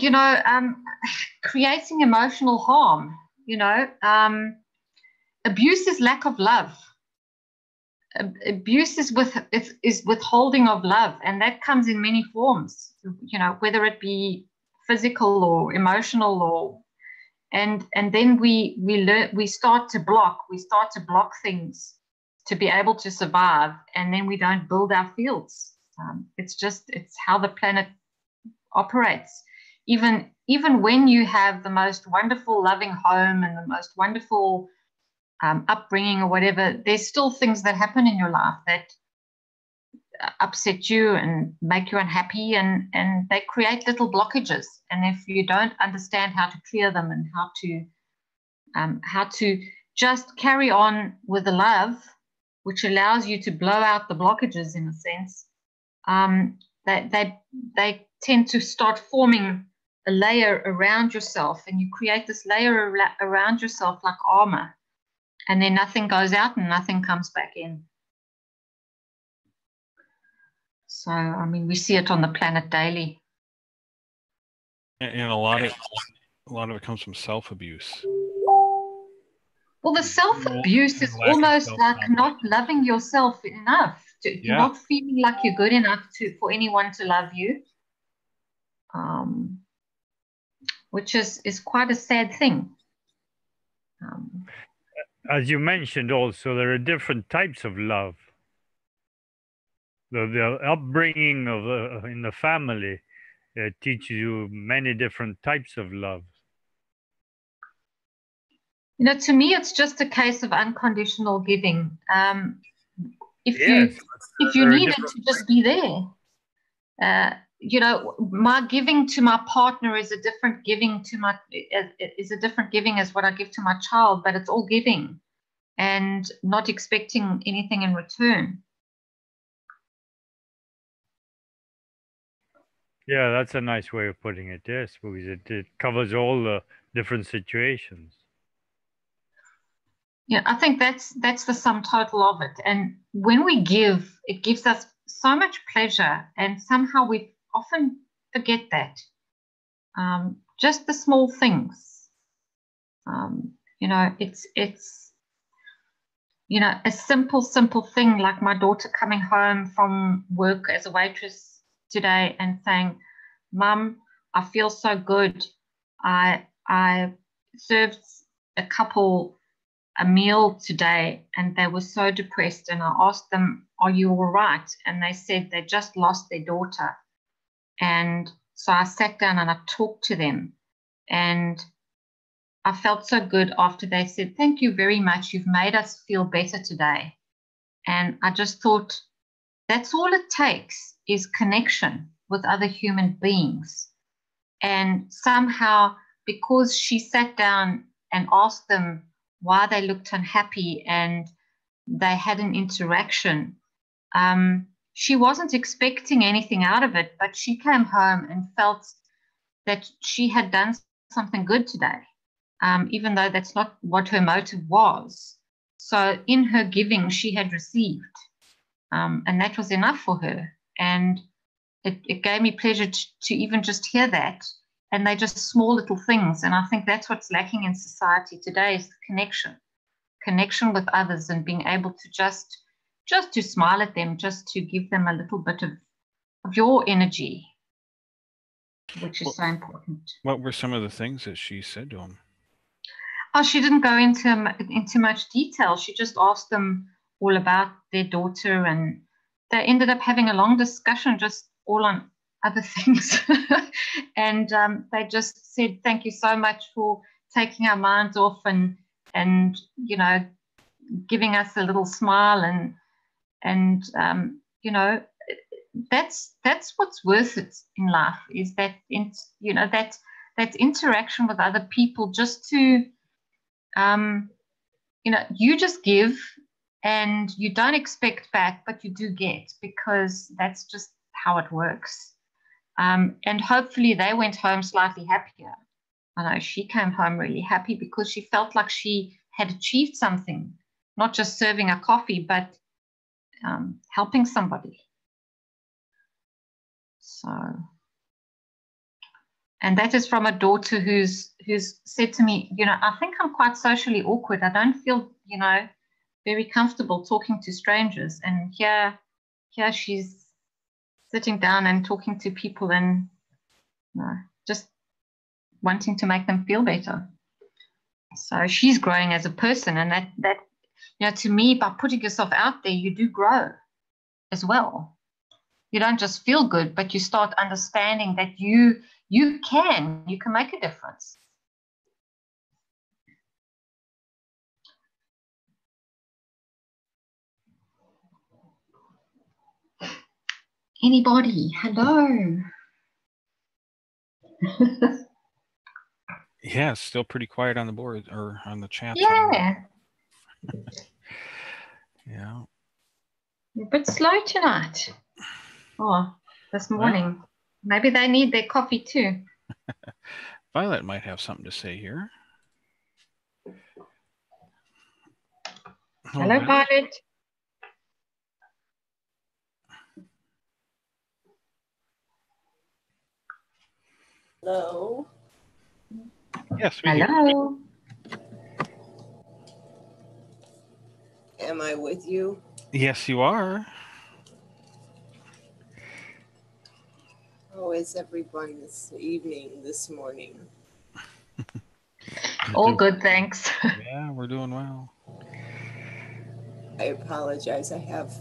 creating emotional harm. Abuse is lack of love. Abuse is withholding of love, and that comes in many forms. Whether it be physical or emotional, and then we start to block things to be able to survive, and then we don't build our fields. It's how the planet operates. Even when you have the most wonderful, loving home and the most wonderful upbringing or whatever, there's still things that happen in your life that upset you and make you unhappy, and they create little blockages. And if you don't understand how to clear them and how to just carry on with the love, which allows you to blow out the blockages in a sense, they tend to start forming a layer around yourself, and you create this layer around yourself like armor, and then nothing goes out and nothing comes back in. So, we see it on the planet daily. And a lot of it comes from self-abuse. Well, the self-abuse is almost like not loving yourself enough. You're not feeling like you're good enough for anyone to love you, which is quite a sad thing. As you mentioned also, there are different types of love. The upbringing in the family teaches you many different types of love. To me, it's just a case of unconditional giving. If you needed to just be there, my giving to my partner is a different giving as what I give to my child, but it's all giving and not expecting anything in return. Yeah, that's a nice way of putting it, yes, because it covers all the different situations. Yeah, I think that's the sum total of it. And when we give, it gives us so much pleasure, and somehow we often forget that. Just the small things. It's a simple thing, like my daughter coming home from work as a waitress today and saying, "Mum, I feel so good. I served a couple a meal today and they were so depressed, and I asked them, 'Are you all right?' And they said they just lost their daughter. And so I sat down and I talked to them, and I felt so good after they said, 'Thank you very much. You've made us feel better today.' And I just thought, that's all it takes is connection with other human beings. And somehow, because she sat down and asked them why they looked unhappy and they had an interaction, she wasn't expecting anything out of it, but she came home and felt that she had done something good today, even though that's not what her motive was. So in her giving, she had received, and that was enough for her. And it gave me pleasure to even just hear that. And they're just small little things. And I think that's what's lacking in society today is the connection with others, and being able to just to smile at them, just to give them a little bit of your energy, which is so important. What were some of the things that she said to him? Oh, she didn't go into much detail. She just asked them all about their daughter, and they ended up having a long discussion just all on other things. And they just said, thank you so much for taking our minds off and you know, giving us a little smile, and you know, that's what's worth it in life, is that you know, that interaction with other people, just to you know, you just give and you don't expect back, but you do get, because that's just how it works. And hopefully they went home slightly happier. I know she came home really happy because she felt like she had achieved something, not just serving a coffee, but helping somebody. So, and that is from a daughter who's said to me, you know, I think I'm quite socially awkward. I don't feel, you know, very comfortable talking to strangers. And here she's sitting down and talking to people, and you know, just wanting to make them feel better. So she's growing as a person, and that you know, to me, by putting yourself out there, you do grow as well. You don't just feel good, but you start understanding that you can make a difference. Anybody? Hello. Yeah, it's still pretty quiet on the board or on the chat. Yeah. Yeah. You're a bit slow tonight. Oh, this morning. Well, maybe they need their coffee too. Violet might have something to say here. Hello, Violet. Hello. Yes, we Hello. Am I with you? Yes, you are. How is everyone this evening, this morning? All good, thanks. Yeah, we're doing well. I apologize. I have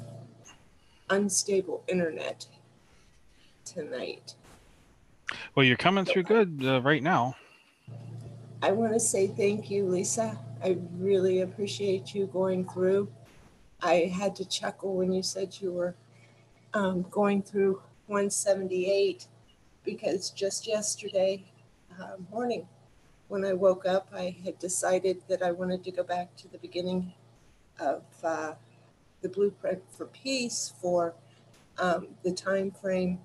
unstable internet tonight. Well, you're coming through good right now. I want to say thank you, Lisa. I really appreciate you going through. I had to chuckle when you said you were going through 178, because just yesterday morning when I woke up, I had decided that I wanted to go back to the beginning of the Blueprint for Peace for the time frame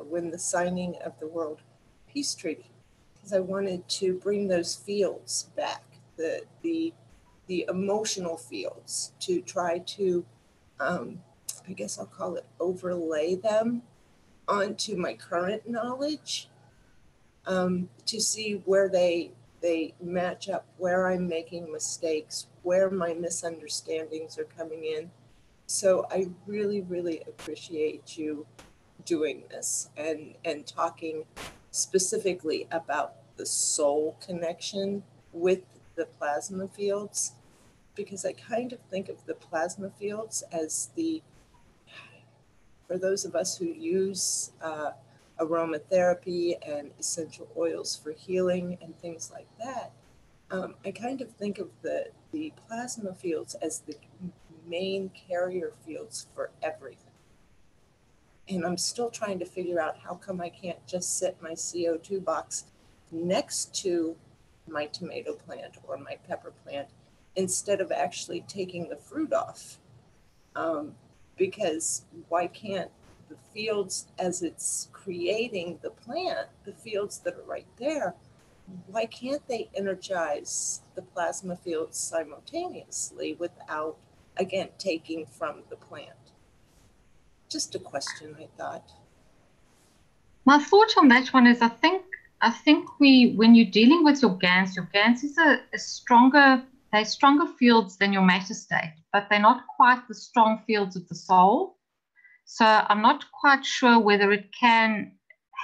when the signing of the World Peace Treaty, because I wanted to bring those fields back, the emotional fields, to try to, I guess I'll call it, overlay them onto my current knowledge, to see where they match up, where I'm making mistakes, where my misunderstandings are coming in. So I really, really appreciate you doing this and talking specifically about the soul connection with the plasma fields, because I kind of think of the plasma fields as for those of us who use aromatherapy and essential oils for healing and things like that, I kind of think of the plasma fields as the main carrier fields for everything. And I'm still trying to figure out how come I can't just set my CO2 box next to my tomato plant or my pepper plant instead of actually taking the fruit off. because why can't the fields, as it's creating the plant, the fields that are right there, why can't they energize the plasma fields simultaneously without, again, taking from the plant? Just a question, I thought. My thought on that one is I think when you're dealing with your GANs is a stronger, they're stronger fields than your matter state, but they're not quite the strong fields of the soul. So I'm not quite sure whether it can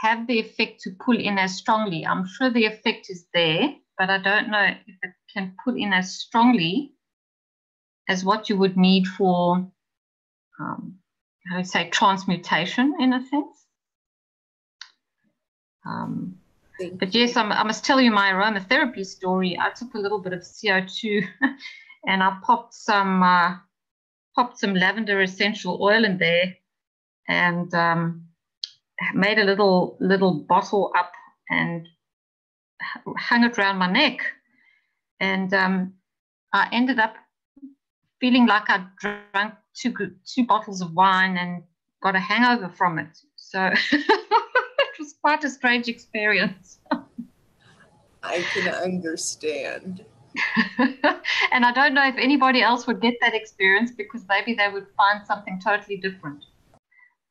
have the effect to pull in as strongly. I'm sure the effect is there, but I don't know if it can pull in as strongly as what you would need for, how to say, transmutation in a sense. But yes, I must tell you my aromatherapy story. I took a little bit of CO2 and I popped some lavender essential oil in there and made a little bottle up and hung it around my neck. And I ended up feeling like I drank two bottles of wine and got a hangover from it. So it was quite a strange experience. I can understand. And I don't know if anybody else would get that experience because maybe they would find something totally different.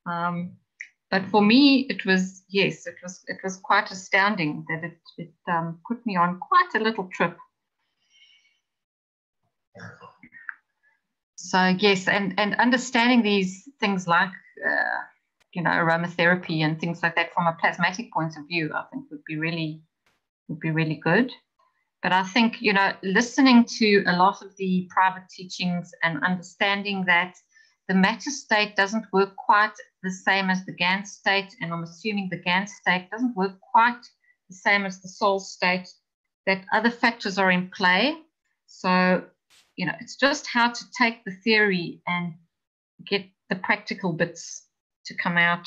But for me, it was quite astounding that it put me on quite a little trip. So yes, and understanding these things like aromatherapy and things like that from a plasmatic point of view, I think would be really good. But I think listening to a lot of the private teachings and understanding that the matter state doesn't work quite the same as the GAN state, and I'm assuming the GAN state doesn't work quite the same as the soul state, that other factors are in play. So, it's just how to take the theory and get the practical bits to come out.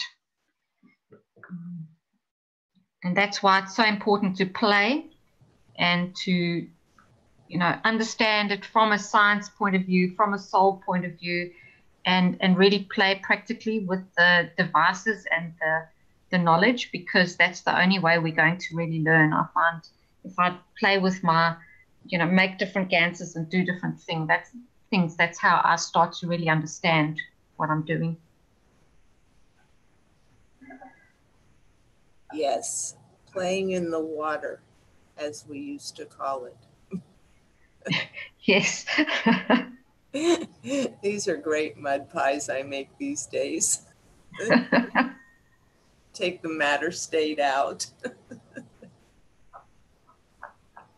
And that's why it's so important to play and to, understand it from a science point of view, from a soul point of view, and really play practically with the devices and the knowledge, because that's the only way we're going to really learn. I find if I play with my, make different ganses and do different things, that's how I start to really understand what I'm doing. Yes, playing in the water, as we used to call it. Yes. These are great mud pies I make these days. Take the matter state out.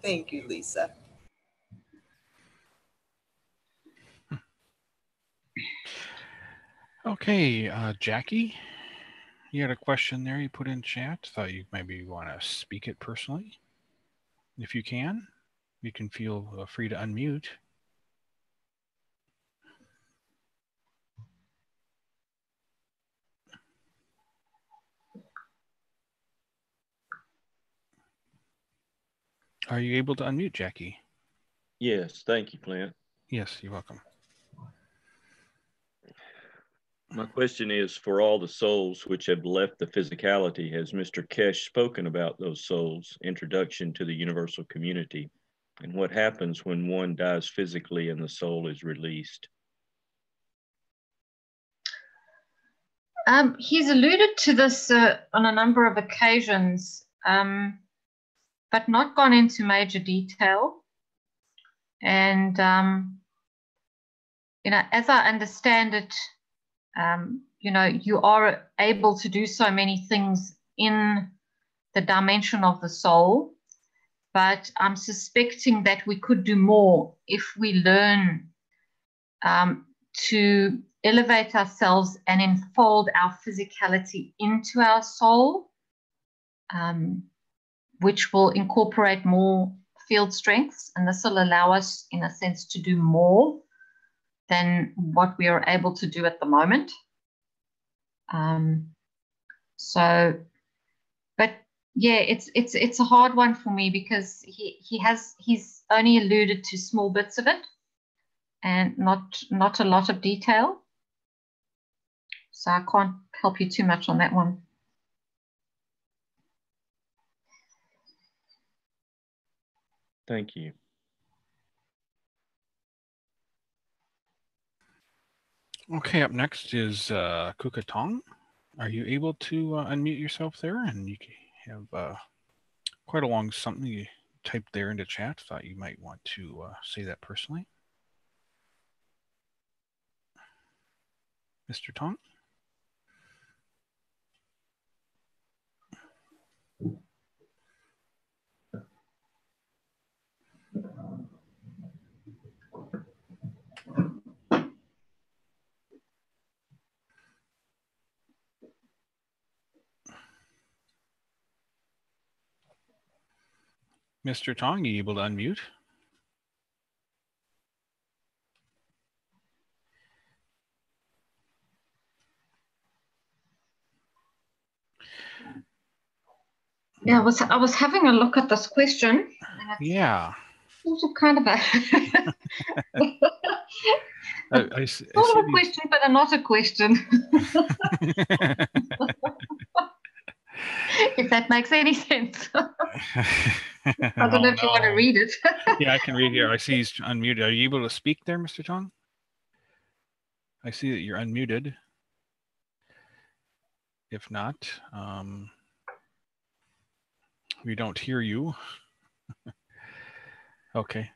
Thank you, Lisa. Okay, Jackie, you had a question there you put in chat. Thought you maybe want to speak it personally. If you can feel free to unmute. Are you able to unmute, Jackie? Yes, thank you, Clint. Yes, you're welcome. My question is, for all the souls which have left the physicality, has Mr. Keshe spoken about those souls, introduction to the universal community, and what happens when one dies physically and the soul is released? He's alluded to this on a number of occasions, but not gone into major detail. And, as I understand it, you are able to do so many things in the dimension of the soul, but I'm suspecting that we could do more if we learn to elevate ourselves and enfold our physicality into our soul, which will incorporate more field strengths, and this will allow us, in a sense, to do more than what we are able to do at the moment. But yeah, it's a hard one for me because he's only alluded to small bits of it and not a lot of detail. So I can't help you too much on that one. Thank you. Okay, up next is Kuka Tong. Are you able to unmute yourself there? And you have quite a long something you typed there into chat. Thought you might want to say that personally. Mr. Tong? Mr. Tong, are you able to unmute? Yeah, I was having a look at this question. Yeah. Sort of kind of a I sort of a question, but not a question. If that makes any sense. I don't know if you want to read it. Yeah, I can read here. I see he's unmuted. Are you able to speak there, Mr. Tong? I see that you're unmuted. If not, we don't hear you. Okay.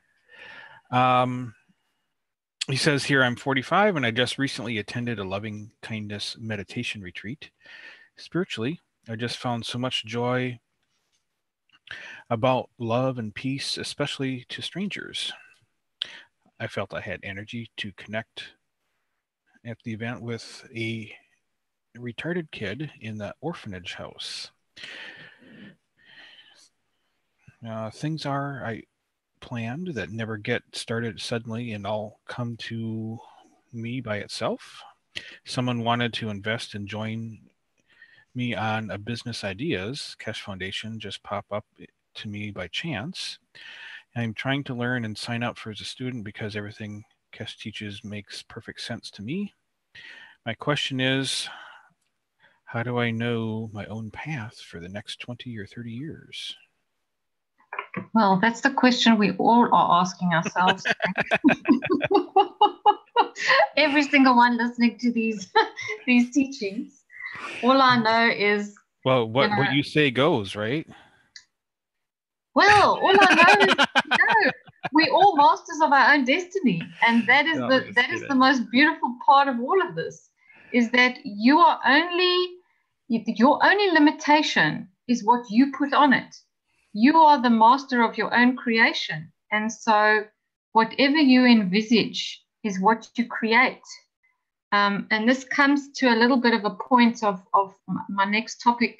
He says here, I'm 45 and I just recently attended a loving kindness meditation retreat. Spiritually, I just found so much joy about love and peace, especially to strangers. I felt I had energy to connect at the event with a retarded kid in the orphanage house. Things I planned that never get started suddenly and all come to me by itself. Someone wanted to invest and join me on a business ideas. Keshe Foundation just pop up to me by chance. I'm trying to learn and sign up for as a student because everything Keshe teaches makes perfect sense to me. My question is, how do I know my own path for the next 20 or 30 years? Well, that's the question we all are asking ourselves. Every single one listening to these teachings. All I know is, well, what you say goes, right? Well, all I know is we're all masters of our own destiny, and that is the most beautiful part of all of this. Is that your only limitation is what you put on it. You are the master of your own creation, and so whatever you envisage is what you create. And this comes to a little bit of a point of my next topic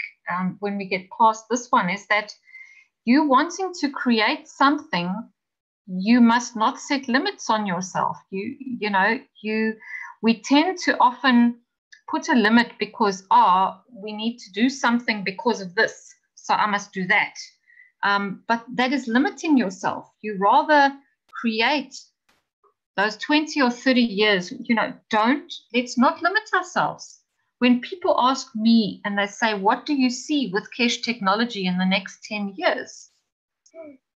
when we get past this one, is that you wanting to create something, you must not set limits on yourself. We tend to often put a limit because we need to do something because of this, so I must do that. But that is limiting yourself. You rather create those 20 or 30 years. Let's not limit ourselves. When people ask me and they say, what do you see with Keshe technology in the next 10 years?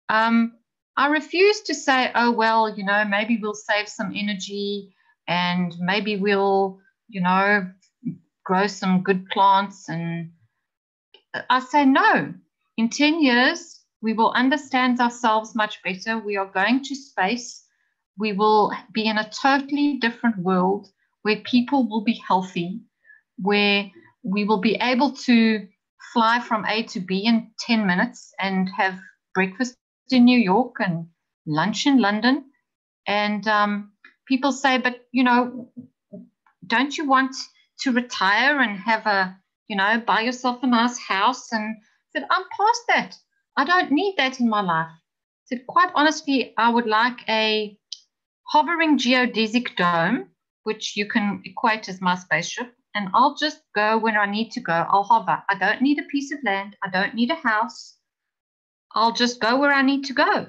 I refuse to say, oh, well, maybe we'll save some energy and maybe we'll, grow some good plants. And I say, no, in 10 years, we will understand ourselves much better. We are going to space. We will be in a totally different world where people will be healthy, where we will be able to fly from A to B in 10 minutes and have breakfast in New York and lunch in London. And people say, but, don't you want to retire and have buy yourself a nice house? And I said, I'm past that. I don't need that in my life. I said, quite honestly, I would like a hovering geodesic dome, which you can equate as my spaceship, and I'll just go where I need to go. I'll hover. I don't need a piece of land. I don't need a house. I'll just go where I need to go.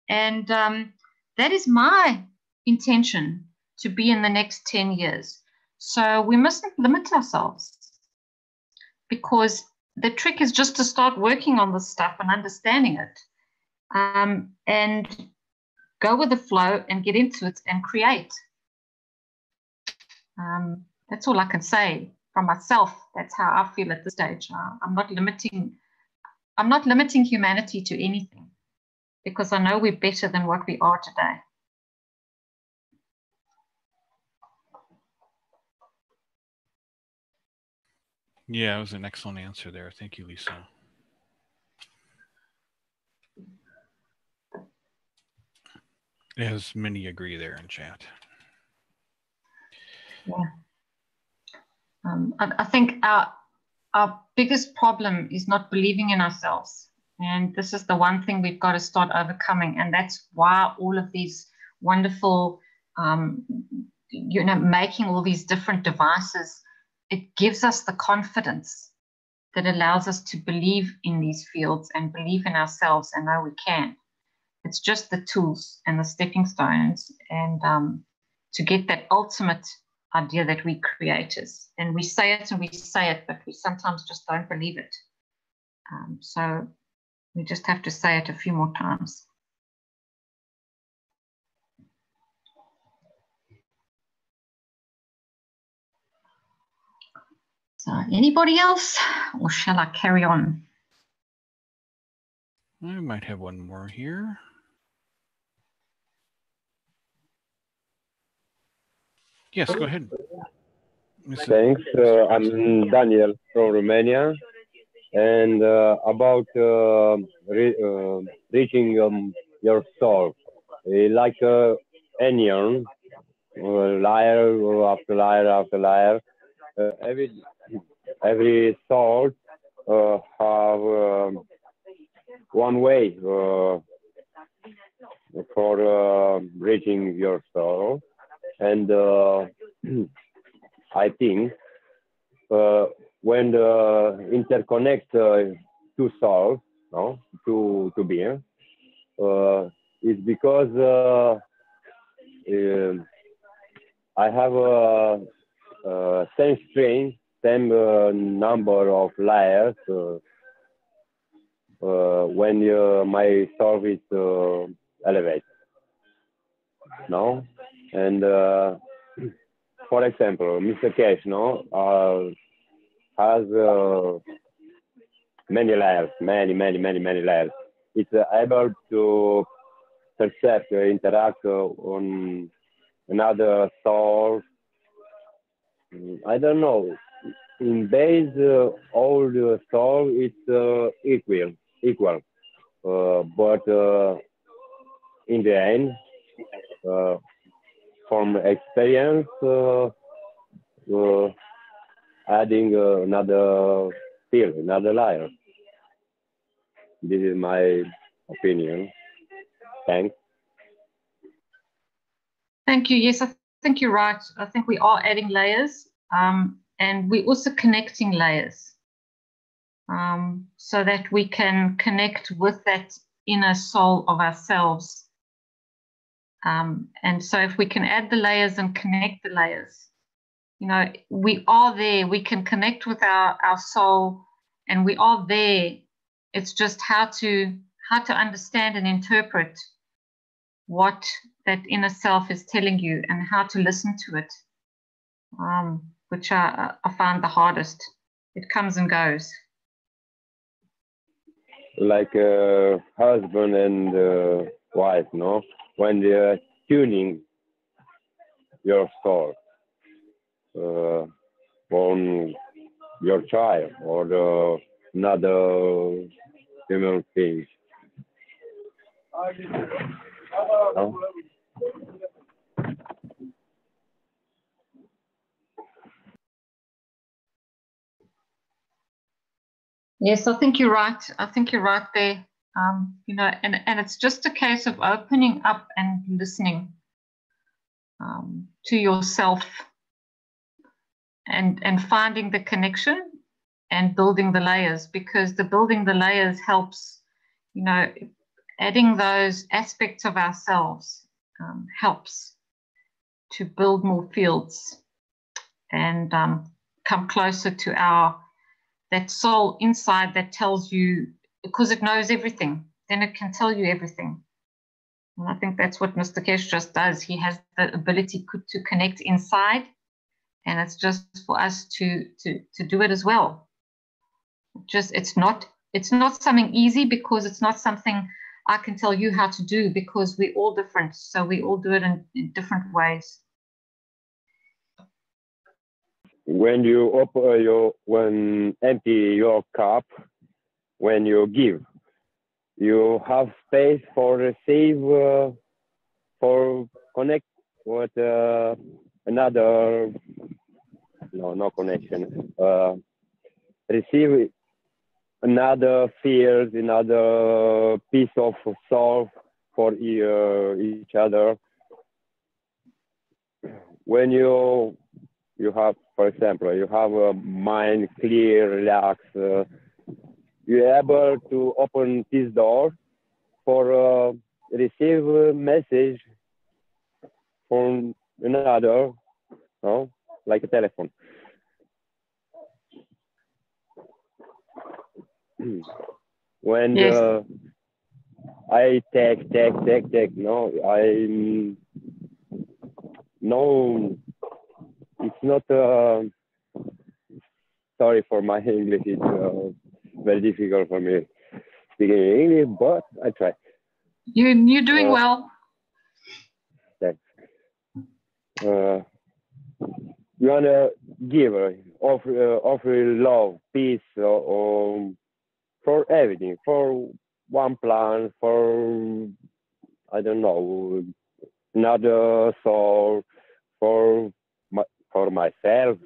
And that is my intention to be in the next 10 years. So we mustn't limit ourselves, because the trick is just to start working on this stuff and understanding it, and go with the flow and get into it and create. That's all I can say from myself. That's how I feel at this stage. I'm not limiting humanity to anything, because I know we're better than what we are today. Yeah, it was an excellent answer there. Thank you, Lisa. As many agree there in chat. Yeah. I think our biggest problem is not believing in ourselves. And this is the one thing we've got to start overcoming. And that's why all of these wonderful, making all these different devices, it gives us the confidence that allows us to believe in these fields and believe in ourselves and know we can. It's just the tools and the stepping stones, and to get that ultimate idea that we creators. And we say it and we say it, but we sometimes just don't believe it. So we just have to say it a few more times. So anybody else, or shall I carry on? I might have one more here. Yes, go ahead. Thanks. I'm Daniel from Romania. And about reaching your soul, like onion, layer after layer after layer. Every soul have one way for reaching your soul, and I think when interconnect two souls, no, two beings, it's because I have same strength, same number of layers when my soul is elevated, no, and for example, Mr. Keshe, no, has many layers, many layers. It's able to perceive, interact on another soul. I don't know. In base, all the soul is equal. But in the end, from experience, adding another field, another layer. This is my opinion. Thanks. Thank you. Yes, I think you're right. I think we are adding layers, and we're also connecting layers, so that we can connect with that inner soul of ourselves. And so if we can add the layers and connect the layers, we are there. We can connect with our soul, and we are there. It's just how to understand and interpret what that inner self is telling you and how to listen to it, which I find the hardest. It comes and goes. Like a husband and wife, no? When they're tuning your soul on your child or another human being. No? Yes, I think you're right. I think you're right there. And it's just a case of opening up and listening to yourself and finding the connection and building the layers, because the building the layers helps, adding those aspects of ourselves helps to build more fields and come closer to that soul inside that tells you, because it knows everything, then it can tell you everything. And I think that's what Mr. Keshe just does. He has the ability to connect inside, and it's just for us to do it as well. It's not something easy, because it's not something I can tell you how to do, because we're all different. So we all do it in different ways. When you when empty your cup, when you give, you have space for receive, for connect with another, no connection, receive another fears, another piece of soul for each other. When you have, for example, you have a mind clear, relaxed, you're able to open this door for receive a message from another, no? Like a telephone. When Yes. I take, no, no, it's not, sorry for my English, it's very difficult for me speaking English, but I try. You're doing well. Thanks. You wanna give, offer love, peace, or for everything, for one plan, for, I don't know, another soul, for myself.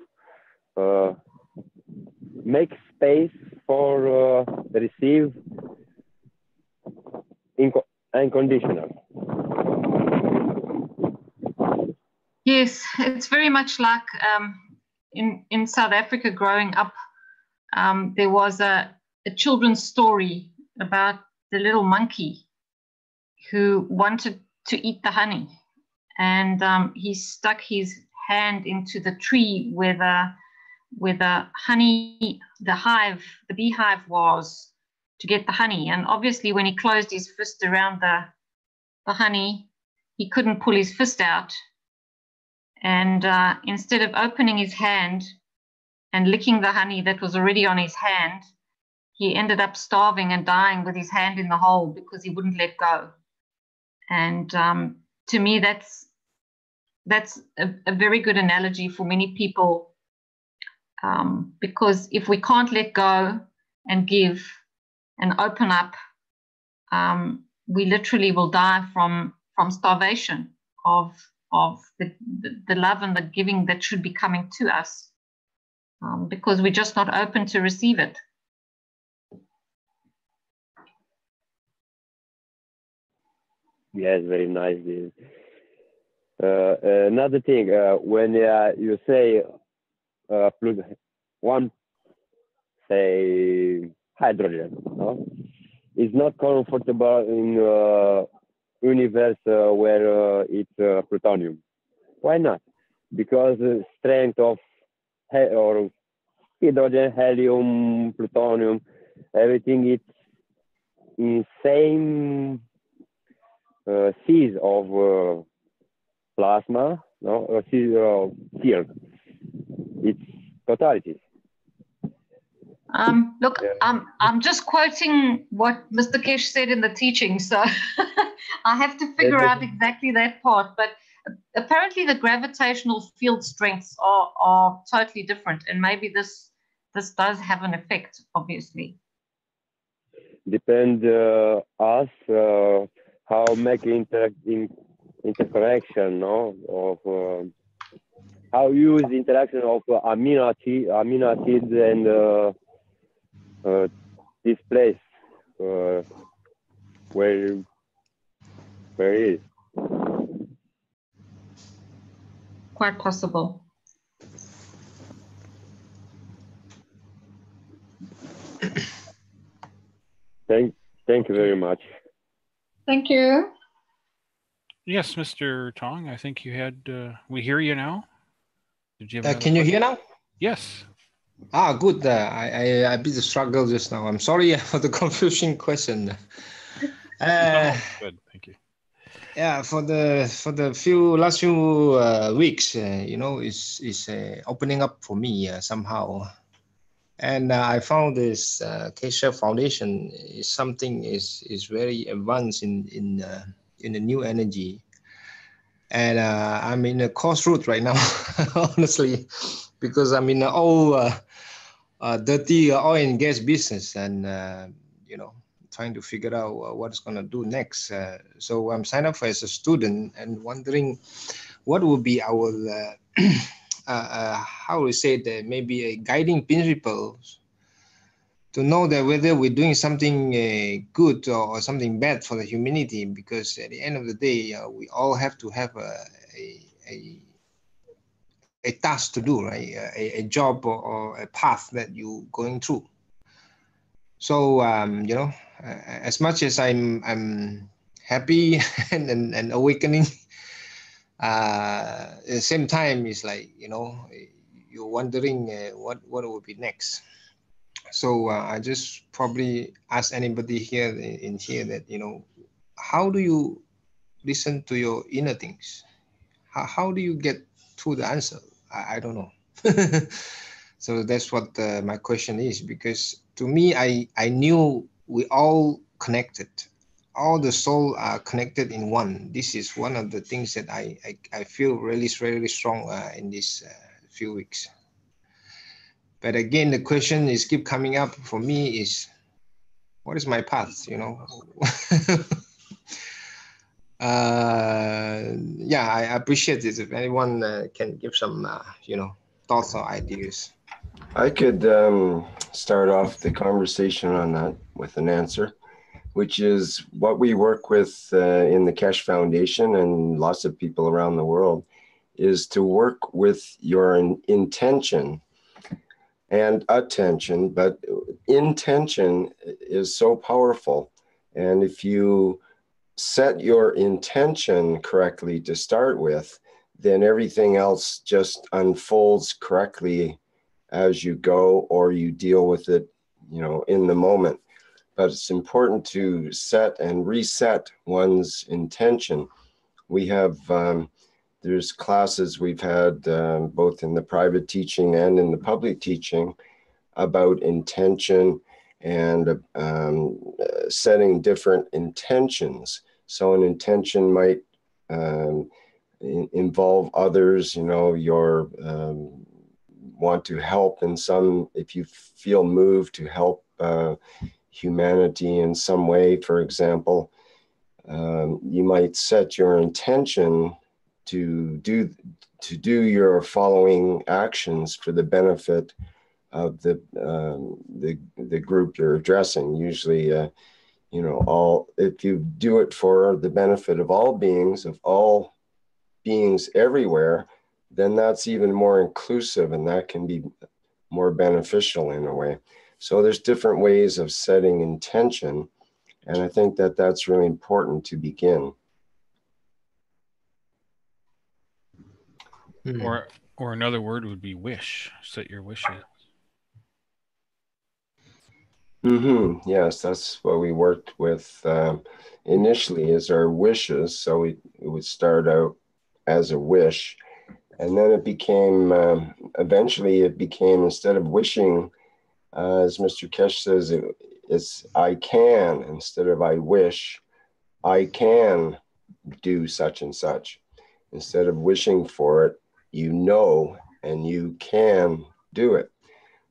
Make space for receive unconditional. Yes, it's very much like in South Africa growing up, there was a children's story about the little monkey who wanted to eat the honey, and he stuck his hand into the tree where the honey, the beehive was, to get the honey. And obviously when he closed his fist around the honey, he couldn't pull his fist out. And instead of opening his hand and licking the honey that was already on his hand, he ended up starving and dying with his hand in the hole because he wouldn't let go. And to me, that's a very good analogy for many people, because if we can't let go and give and open up, we literally will die from starvation of the love and the giving that should be coming to us, because we're just not open to receive it. Yes, very nice. Another thing, when you say one, say hydrogen, no? It's not comfortable in universe where it's plutonium. Why not? Because the strength of or hydrogen, helium, plutonium, everything is in same seas of plasma, no, or seas of field. It's totality. Look, I'm just quoting what Mr. Keshe said in the teaching, so I have to figure out exactly that part. But apparently the gravitational field strengths are totally different, and maybe this does have an effect, obviously. Depend us how make interaction, no, of how use interaction of amino acids and this place where it is. Quite possible. Thank you very much. Thank you. Yes, Mr. Tong, I think you had, we hear you now. Did you have another Can you hear question? now? Yes. Ah, good. I bit struggle just now. I'm sorry for the confusing question. No, good. Thank you. Yeah, for the last few weeks, you know, is opening up for me somehow, and I found this Keshe Foundation is something is very advanced in the new energy, and I'm in a crossroad right now, honestly, because I'm in the old dirty oil and gas business, and you know, trying to figure out what it's going to do next. So I'm signed up as a student and wondering what would be our how we say that, maybe a guiding principles to know that whether we're doing something good or something bad for the humanity, because at the end of the day we all have to have a a task to do, right? A job or a path that you're going through. So you know, as much as I'm happy and awakening, at the same time, it's like, you know, you're wondering what will be next. So I just probably ask anybody here in here that, you know, how do you listen to your inner things? How do you get to the answer? I don't know. So that's what my question is, because to me, I knew we all connected. All the soul are connected in one. This is one of the things that I feel really, really strong in these few weeks. But again, the question is keep coming up for me is, what is my path, you know? Yeah, I appreciate it if anyone can give some, you know, thoughts or ideas. I could start off the conversation on that with an answer, which is what we work with in the Keshe Foundation and lots of people around the world, is to work with your intention and attention, but intention is so powerful. And if you set your intention correctly to start with, then everything else just unfolds correctly as you go, or you deal with it, you know, in the moment. But it's important to set and reset one's intention. We have, there's classes we've had both in the private teaching and in the public teaching about intention and setting different intentions. So an intention might involve others, you know, your want to help in some, if you feel moved to help humanity in some way, for example, you might set your intention to do your following actions for the benefit of the group you're addressing. Usually, you know, if you do it for the benefit of all beings everywhere, then that's even more inclusive, and that can be more beneficial in a way. So there's different ways of setting intention, and I think that that's really important to begin. Or another word would be wish. Set your wishes. Yes, that's what we worked with initially, is our wishes. So it would start out as a wish, and then it became, eventually it became, instead of wishing, as Mr. Keshe says, it's I can, instead of I wish, I can do such and such. Instead of wishing for it, you know, and you can do it.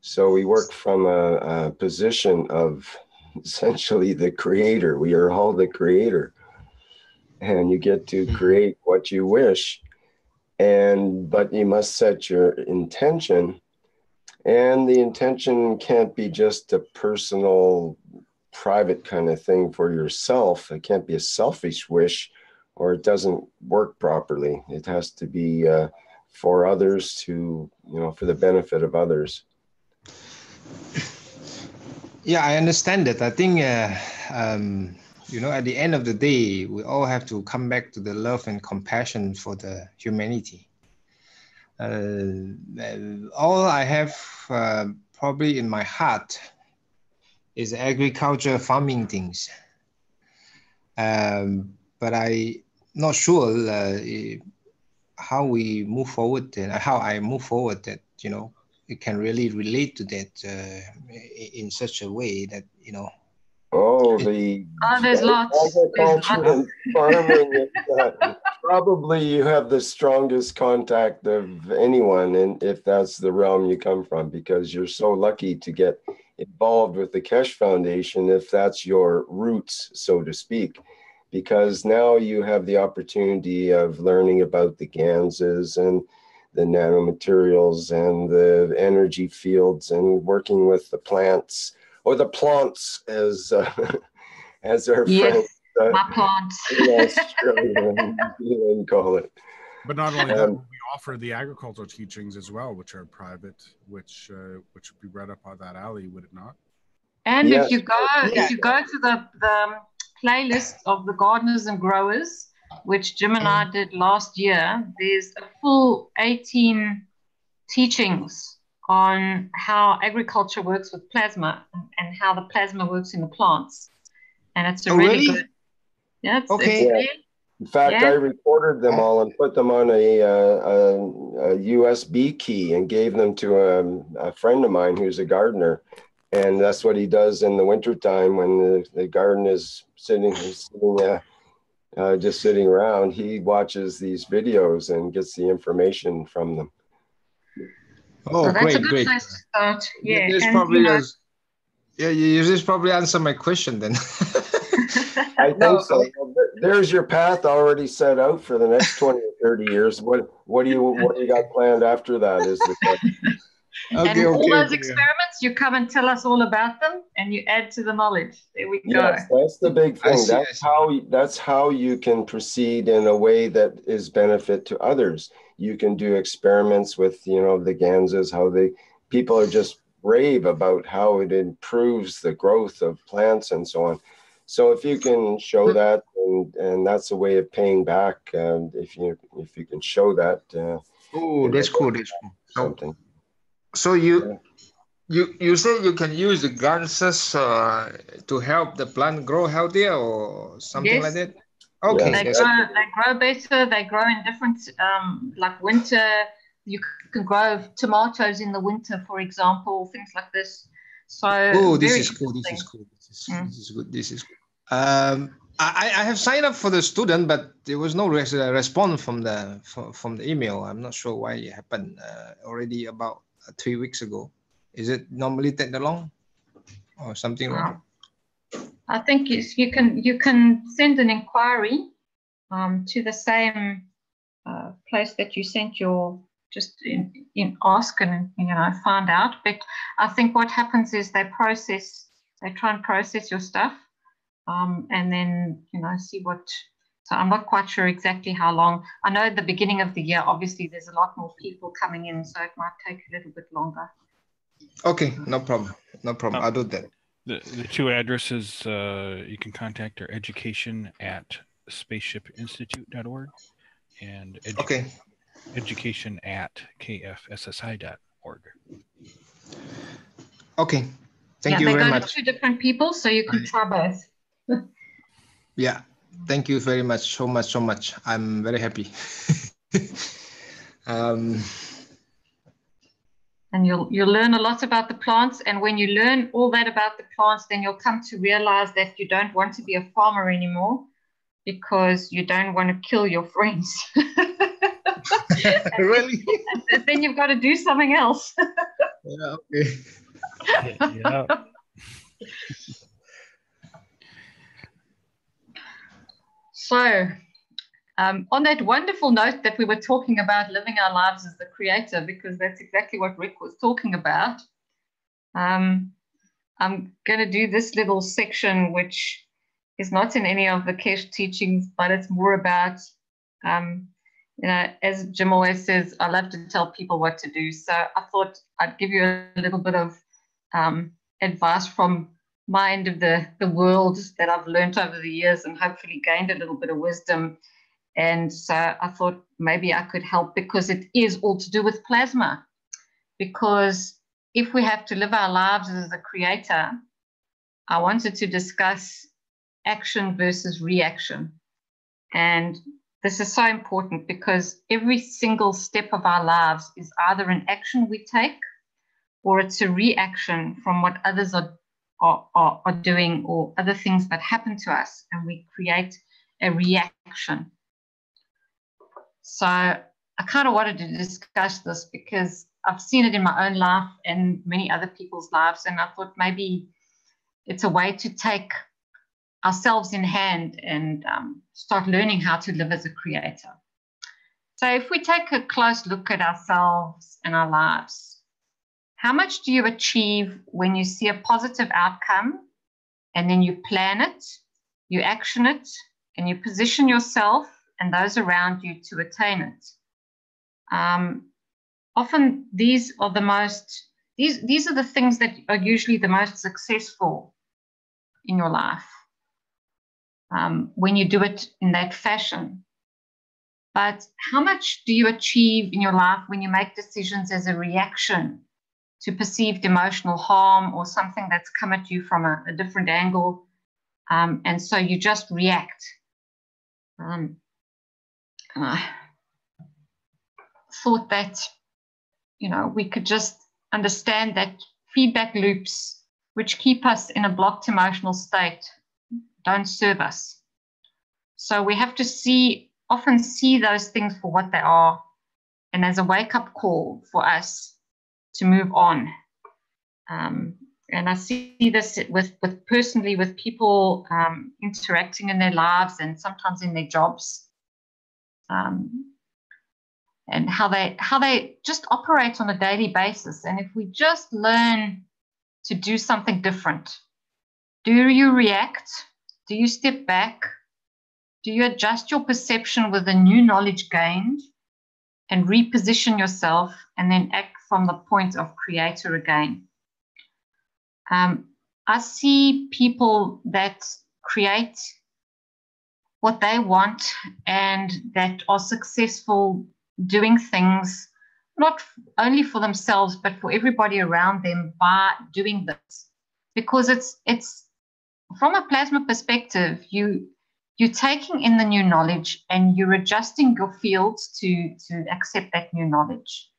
So we work from a position of essentially the creator. We are all the creator, and you get to create what you wish. But you must set your intention, and the intention can't be just a personal, private kind of thing for yourself. It can't be a selfish wish, or it doesn't work properly. It has to be for others, to, you know, for the benefit of others. Yeah, I understand that. I think, you know, at the end of the day, we all have to come back to the love and compassion for the humanity. All I have probably in my heart is agriculture, farming things. But I not sure how we move forward and how I move forward that, you know, it can really relate to that in such a way that, you know. Oh, there's lots. agriculture and farming. Probably you have the strongest contact of anyone, and if that's the realm you come from, because you're so lucky to get involved with the Keshe Foundation, if that's your roots, so to speak, because now you have the opportunity of learning about the ganses and the nanomaterials and the energy fields and working with the plants, or the plants, as our friends my plants in Australia and New Zealand call it. But not only that, we offer the agricultural teachings as well, which are private, which would be right up on that alley, would it not? And yes. if you go to the playlist of the gardeners and growers, which Jim and I did last year, there's a full 18 teachings on how agriculture works with plasma and how the plasma works in the plants. And it's a really good. Yeah, it's In fact, I recorded them all and put them on a USB key and gave them to a friend of mine who's a gardener. And that's what he does in the wintertime when the garden is just sitting around. He watches these videos and gets the information from them. Oh, so that's a good place to start. Yeah, this probably you just probably answer my question then. I think so. There's your path already set out for the next 20 or 30 years. What do you got planned after that is the question. And all those experiments, you come and tell us all about them, and you add to the knowledge. There we go. Yes, that's the big thing. That's how you can proceed in a way that is benefit to others. You can do experiments with, you know, the ganses, people are just rave about how it improves the growth of plants and so on. So if you can show that, and that's a way of paying back, if you can show that. Oh, that's cool. That's cool. Something. So you say you can use the ganses to help the plant grow healthier or something like that? Okay. They grow better. They grow in different, like winter. You can grow tomatoes in the winter, for example, things like this. So this is cool. This is cool. This is good. I have signed up for the student, but there was no response from the email. I'm not sure why it happened already about 3 weeks ago. Is it normally take that long or something wrong? I think you can send an inquiry to the same place that you sent your in ask and find out. But I think what happens is they try and process your stuff and then see what. So I'm not quite sure exactly how long. I know at the beginning of the year, obviously there's a lot more people coming in, so it might take a little bit longer. Okay, no problem. I'll do that. The two addresses, you can contact our education@spaceshipinstitute.org and education@kfssi.org. Okay, thank you very much. They go to two different people, so you can try both. Yeah, thank you very much, so much. I'm very happy. And you'll learn a lot about the plants. And when you learn all that about the plants, then you'll come to realize that you don't want to be a farmer anymore because you don't want to kill your friends. Really? And then you've got to do something else. Yeah, okay. Yeah. So, on that wonderful note that we were talking about living our lives as the creator, because that's exactly what Rick was talking about, I'm going to do this little section, which is not in any of the Keshe teachings, but it's more about, as Jim always says, I love to tell people what to do. So I thought I'd give you a little bit of advice from my end of the world that I've learned over the years and hopefully gained a little bit of wisdom. And so I thought maybe I could help, because it is all to do with plasma. Because if we have to live our lives as a creator, I wanted to discuss action versus reaction. And this is so important, because every single step of our lives is either an action we take, or it's a reaction from what others are doing, or other things that happen to us, and we create a reaction. So I kind of wanted to discuss this because I've seen it in my own life and many other people's lives, and I thought maybe it's a way to take ourselves in hand and start learning how to live as a creator. So if we take a close look at ourselves and our lives, how much do you achieve when you see a positive outcome, and then you plan it, you action it, and you position yourself and those around you to attain it? Often these are these are the things that are usually the most successful in your life, when you do it in that fashion. But how much do you achieve in your life when you make decisions as a reaction to perceived emotional harm, or something that's come at you from a different angle, and so you just react? I thought that, you know, we could just understand that feedback loops, which keep us in a blocked emotional state, don't serve us. So we have to often see those things for what they are, and as a wake-up call for us to move on. And I see this personally with people interacting in their lives and sometimes in their jobs, and how they just operate on a daily basis. And if we just learn to do something different, do you react? Do you step back? Do you adjust your perception with the new knowledge gained and reposition yourself, and then act from the point of creator again? I see people that create what they want and that are successful doing things, not only for themselves, but for everybody around them by doing this. Because it's from a plasma perspective, you're taking in the new knowledge and you're adjusting your fields to accept that new knowledge.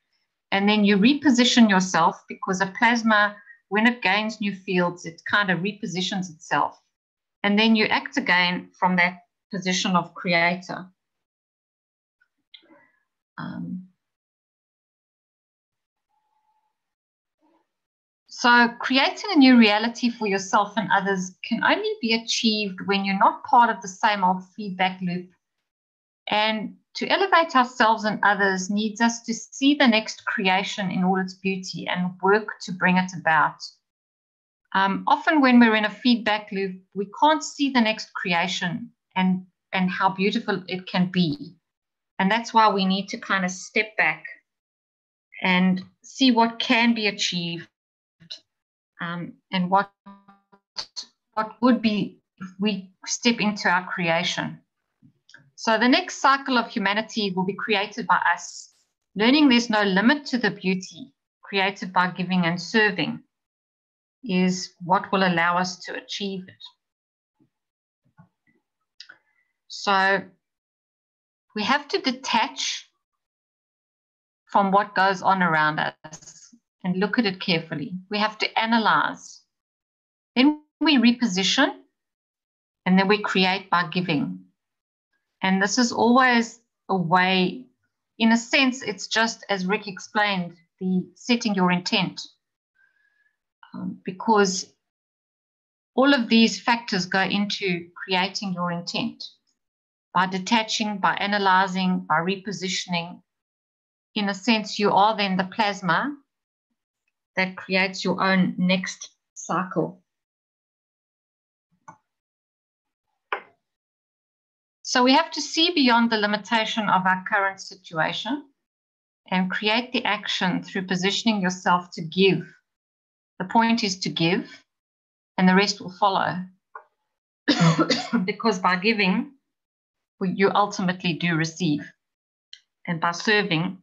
And then you reposition yourself, because a plasma, when it gains new fields, it kind of repositions itself. And then you act again from that position of creator. So creating a new reality for yourself and others can only be achieved when you're not part of the same old feedback loop. And to elevate ourselves and others needs us to see the next creation in all its beauty and work to bring it about. Often when we're in a feedback loop, we can't see the next creation and how beautiful it can be. And that's why we need to kind of step back and see what can be achieved, and what would be if we step into our creation. So the next cycle of humanity will be created by us, learning there's no limit to the beauty created by giving and serving is what will allow us to achieve it. So we have to detach from what goes on around us and look at it carefully. We have to analyze. Then we reposition, and then we create by giving. And this is always a way, in a sense, it's just, as Rick explained, the setting your intent. Because all of these factors go into creating your intent. By detaching, by analyzing, by repositioning, in a sense, you are then the plasma that creates your own next cycle. So we have to see beyond the limitation of our current situation and create the action through positioning yourself to give. The point is to give, and the rest will follow. Because by giving, you ultimately do receive. And by serving,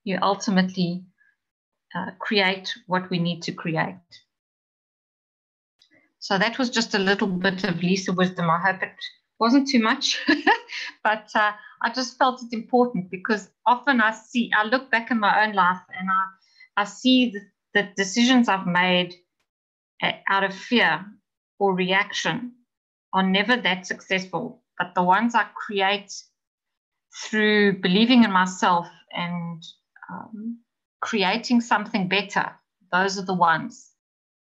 you ultimately create what we need to create. So that was just a little bit of Lisa wisdom. I hope it wasn't too much, but I just felt it important because often I look back in my own life and I see the decisions I've made out of fear or reaction are never that successful, but the ones I create through believing in myself and creating something better, those are the ones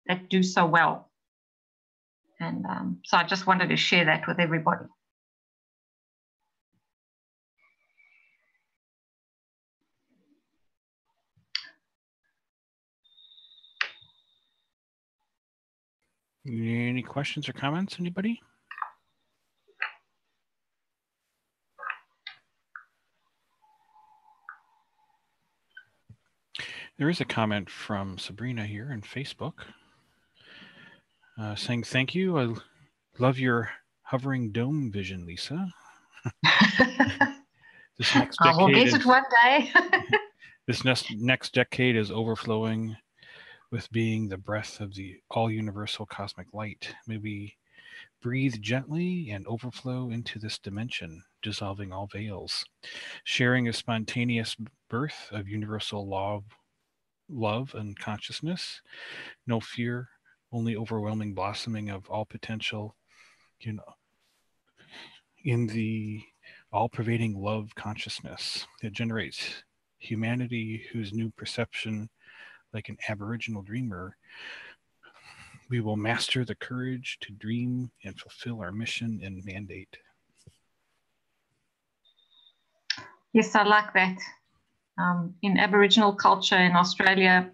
that do so well. And so I just wanted to share that with everybody. Any questions or comments, anybody? There is a comment from Sabrina here on Facebook saying, thank you. I love your hovering dome vision, Lisa. This next I will decade get it one day. This next decade is overflowing with being the breath of the all-universal cosmic light. May we breathe gently and overflow into this dimension, dissolving all veils, sharing a spontaneous birth of universal love and consciousness, no fear, only overwhelming blossoming of all potential, in the all-pervading love consciousness that generates humanity whose new perception, like an aboriginal dreamer, we will master the courage to dream and fulfill our mission and mandate. Yes, I like that. In Aboriginal culture in Australia,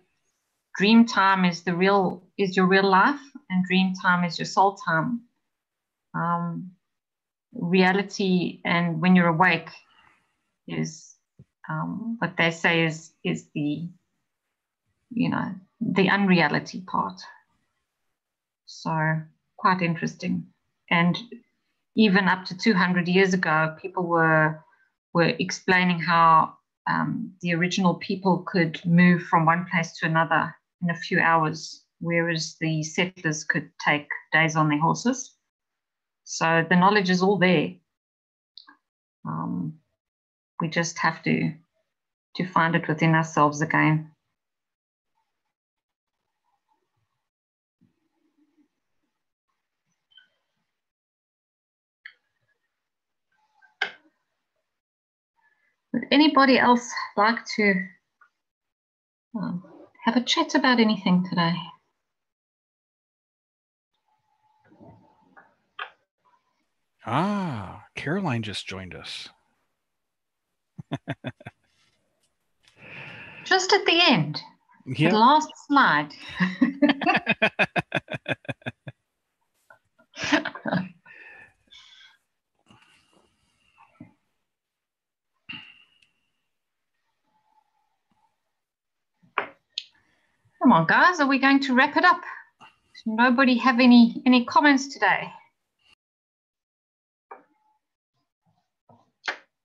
dream time is your real life, and dream time is your soul time. Reality, and when you're awake, is what they say is the unreality part. So quite interesting. And even up to 200 years ago, people were explaining how the original people could move from one place to another in a few hours, whereas the settlers could take days on their horses. So the knowledge is all there. We just have to find it within ourselves again. Would anybody else like to have a chat about anything today? Caroline just joined us. Just at the end. Yep. The last slide. Come on, guys, are we going to wrap it up? Does nobody have any comments today?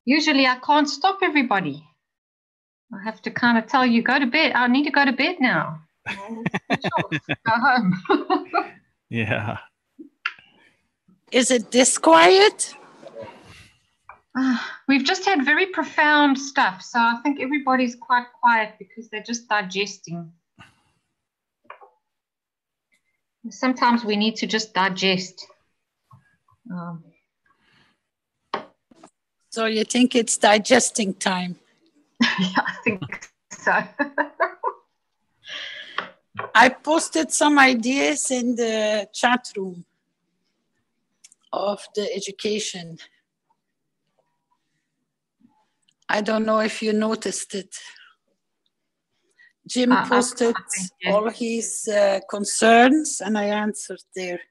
Usually I can't stop everybody. I have to kind of tell you, go to bed. I need to go to bed now. Go home. Yeah. Is it this quiet? We've just had very profound stuff, so I think everybody's quite quiet because they're just digesting. Sometimes we need to just digest. So you think it's digesting time? Yeah, I think so. I posted some ideas in the chat room of the education. I don't know if you noticed it. Jim posted all his concerns and I answered there.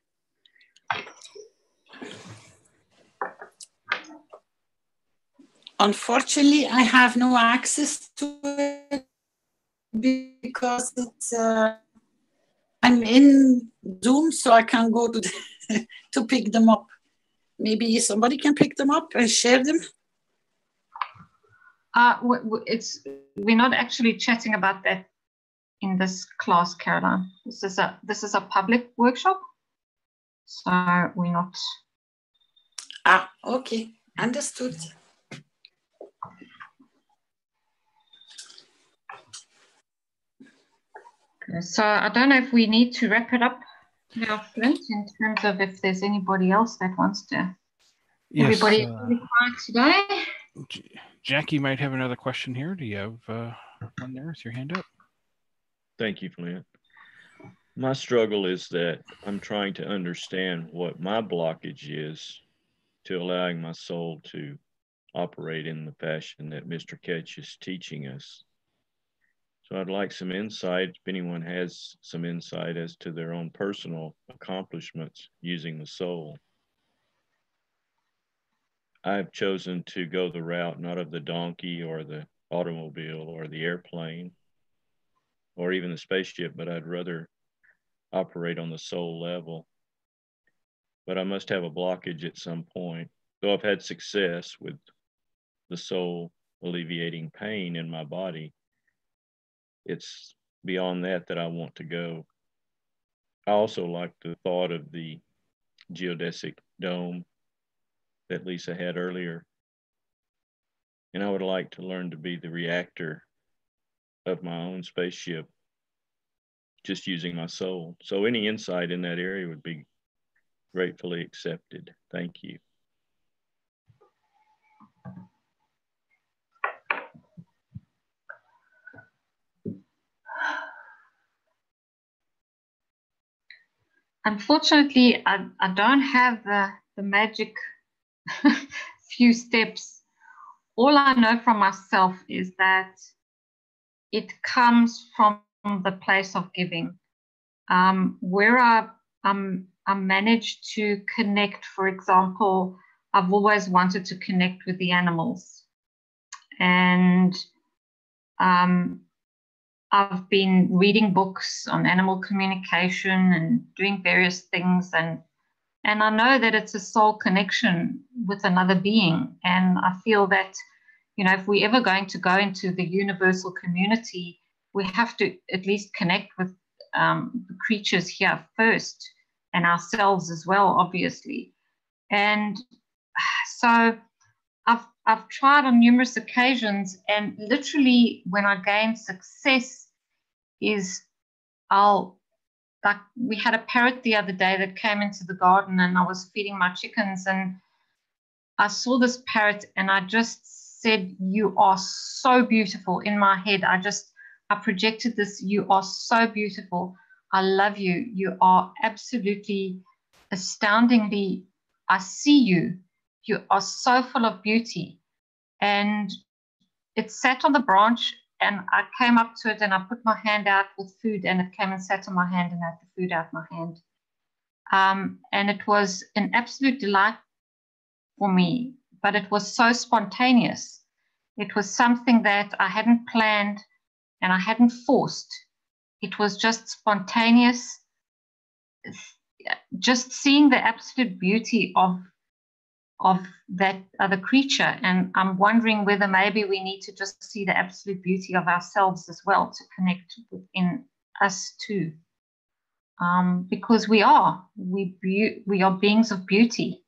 Unfortunately, I have no access to it because it's, I'm in Zoom, so I can't go to to pick them up. Maybe somebody can pick them up and share them. We're not actually chatting about that in this class, Caroline. This is a public workshop, so we're not. Ah, okay, understood. So I don't know if we need to wrap it up now, Flint, in terms of if there's anybody else that wants to. Yes, everybody is really quiet today. Jackie might have another question here. Do you have one there with your hand up? Thank you, Flint. My struggle is that I'm trying to understand what my blockage is to allowing my soul to operate in the fashion that Mr. Keshe is teaching us. So I'd like some insight, if anyone has some insight as to their own personal accomplishments using the soul. I've chosen to go the route not of the donkey or the automobile or the airplane or even the spaceship, but I'd rather operate on the soul level. But I must have a blockage at some point. Though I've had success with the soul alleviating pain in my body, it's beyond that I want to go. I also like the thought of the geodesic dome that Lisa had earlier. And I would like to learn to be the reactor of my own spaceship, just using my soul. So any insight in that area would be gratefully accepted. Thank you. Unfortunately, I don't have the magic few steps. All I know from myself is that it comes from the place of giving. Where I managed to connect, for example, I've always wanted to connect with the animals. And I've been reading books on animal communication and doing various things, and I know that it's a soul connection with another being. And I feel that, you know, if we're ever going to go into the universal community, we have to at least connect with the creatures here first, and ourselves as well, obviously. And so I've tried on numerous occasions, and literally when I gain success is we had a parrot the other day that came into the garden, and I was feeding my chickens, and I saw this parrot and I just said, "You are so beautiful." In my head, I projected this, "You are so beautiful. I love you. You are absolutely astoundingly, I see you. You are so full of beauty." And it sat on the branch, and I came up to it and I put my hand out with food, and it came and sat on my hand and had the food out my hand. And it was an absolute delight for me, but it was so spontaneous. It was something that I hadn't planned and I hadn't forced. It was just spontaneous, just seeing the absolute beauty of that other creature. And I'm wondering whether maybe we need to just see the absolute beauty of ourselves as well to connect within us too. Because we are beings of beauty.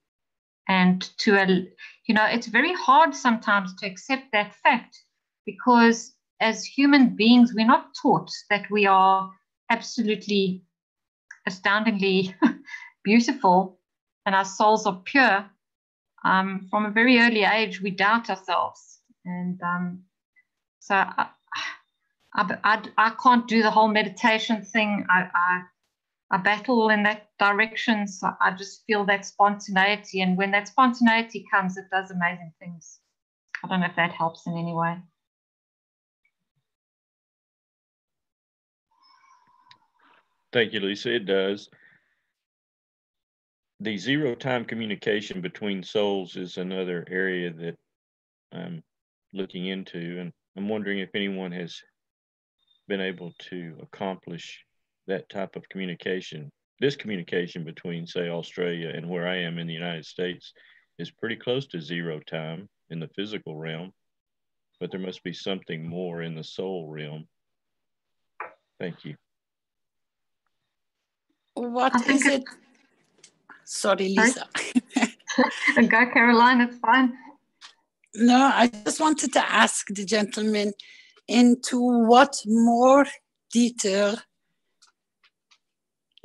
And it's very hard sometimes to accept that fact, because as human beings, we're not taught that we are absolutely astoundingly beautiful and our souls are pure. From a very early age, we doubt ourselves. And so I can't do the whole meditation thing. I battle in that direction. So I just feel that spontaneity. And when that spontaneity comes, it does amazing things. I don't know if that helps in any way. Thank you, Lisa. It does. The zero-time communication between souls is another area that I'm looking into, and I'm wondering if anyone has been able to accomplish that type of communication this communication between, say, Australia and where I am in the United States is pretty close to zero time in the physical realm, but there must be something more in the soul realm. Thank you. What is it? Sorry, Lisa. Go, Caroline, it's fine. No, I just wanted to ask the gentleman into what more detail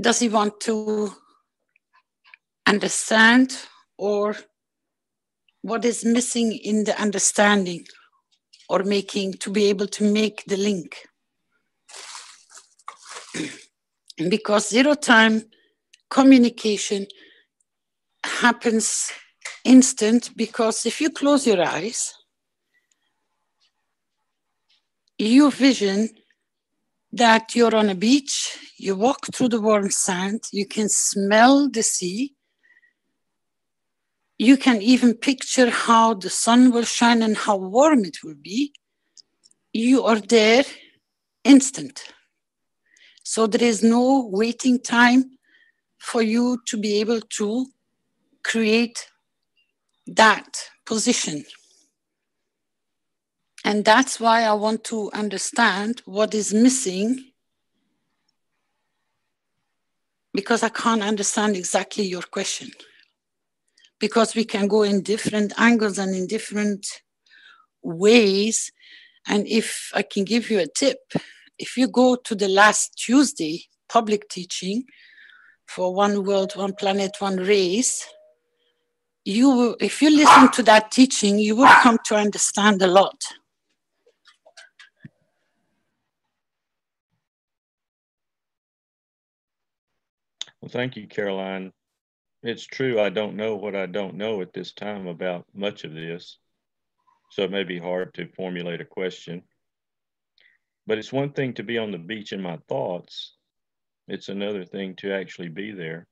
does he want to understand, or what is missing in the understanding or making to be able to make the link. Because zero time communication happens instant, because if you close your eyes, you vision that you're on a beach, you walk through the warm sand, you can smell the sea, you can even picture how the sun will shine and how warm it will be. You are there instant. So there is no waiting time for you to be able to create that position. And that's why I want to understand what is missing, because I can't understand exactly your question. Because we can go in different angles and in different ways. And if I can give you a tip, if you go to the last Tuesday public teaching for One World, One Planet, One Race, you will, if you listen to that teaching, you will come to understand a lot. Well, thank you, Caroline. It's true, I don't know what I don't know at this time about much of this, so it may be hard to formulate a question. But it's one thing to be on the beach in my thoughts. It's another thing to actually be there.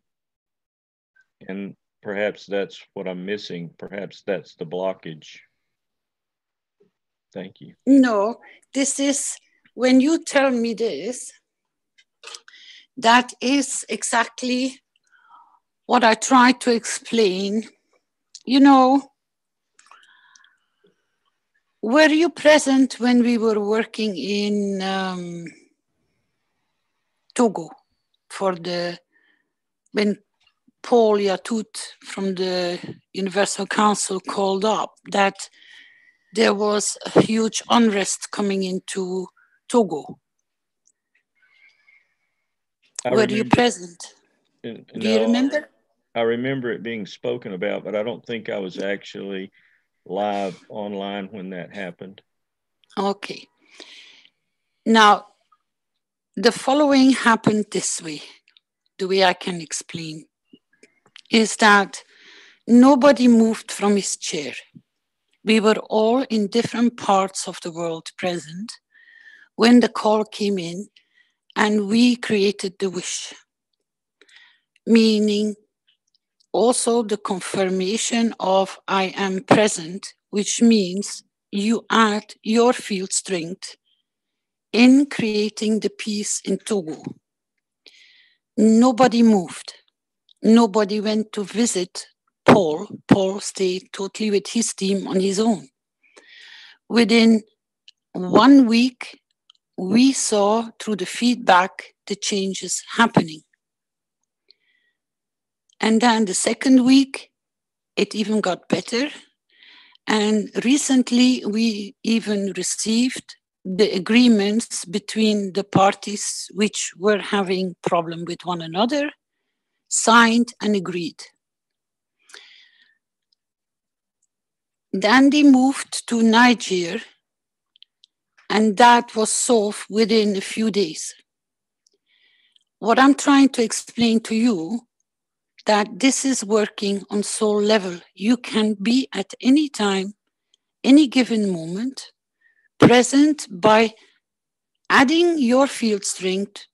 And perhaps that's what I'm missing. Perhaps that's the blockage. Thank you. No, this is, when you tell me this, that is exactly what I try to explain. You know, were you present when we were working in Togo for when Paul Yatout from the Universal Council called up that there was a huge unrest coming into Togo? Were you present? Do you remember? I remember it being spoken about, but I don't think I was actually live online when that happened. Okay. Now, the following happened this way, the way I can explain, is that nobody moved from his chair. We were all in different parts of the world present when the call came in, and we created the wish, meaning also the confirmation of I am present, which means you add your field strength in creating the peace in Togo. Nobody moved. Nobody went to visit Paul. Paul stayed totally with his team on his own. Within 1 week, we saw through the feedback the changes happening. And then the second week, it even got better. And recently, we even received the agreements between the parties which were having problem with one another, signed and agreed. Then they moved to Niger, and that was solved within a few days. What I'm trying to explain to you, that this is working on soul level. You can be at any time, any given moment, present by adding your field strength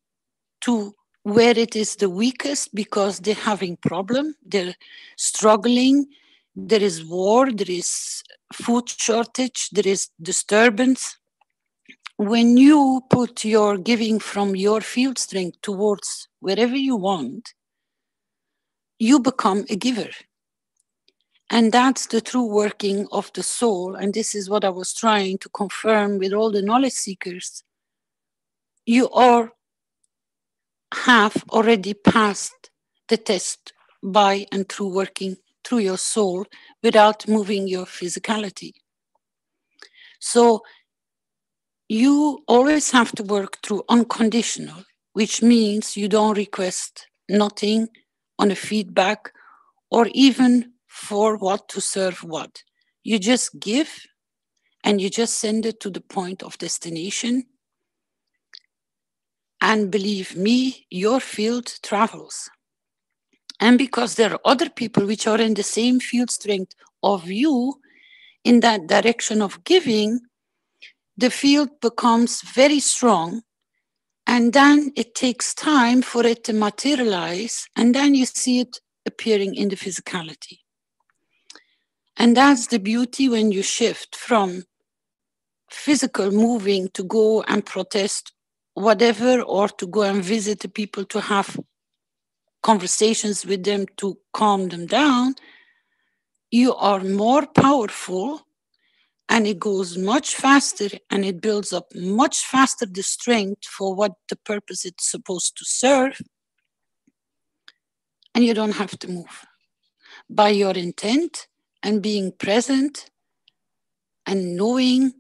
to where it is the weakest, because they're having problem, they're struggling, there is war, there is food shortage, there is disturbance, when you put your giving from your field strength towards wherever you want, you become a giver. And that's the true working of the soul. And this is what I was trying to confirm with all the knowledge seekers. You have already passed the test by and through working through your soul without moving your physicality. So you always have to work through unconditional, which means you don't request nothing on a feedback or even for what to serve what. You just give and you just send it to the point of destination. And believe me, your field travels. And because there are other people which are in the same field strength of you in that direction of giving, the field becomes very strong. And then it takes time for it to materialize. And then you see it appearing in the physicality. And that's the beauty when you shift from physical moving to go and protest whatever, or to go and visit the people to have conversations with them to calm them down. You are more powerful and it goes much faster and it builds up much faster the strength for what the purpose it's supposed to serve. And you don't have to move by your intent and being present and knowing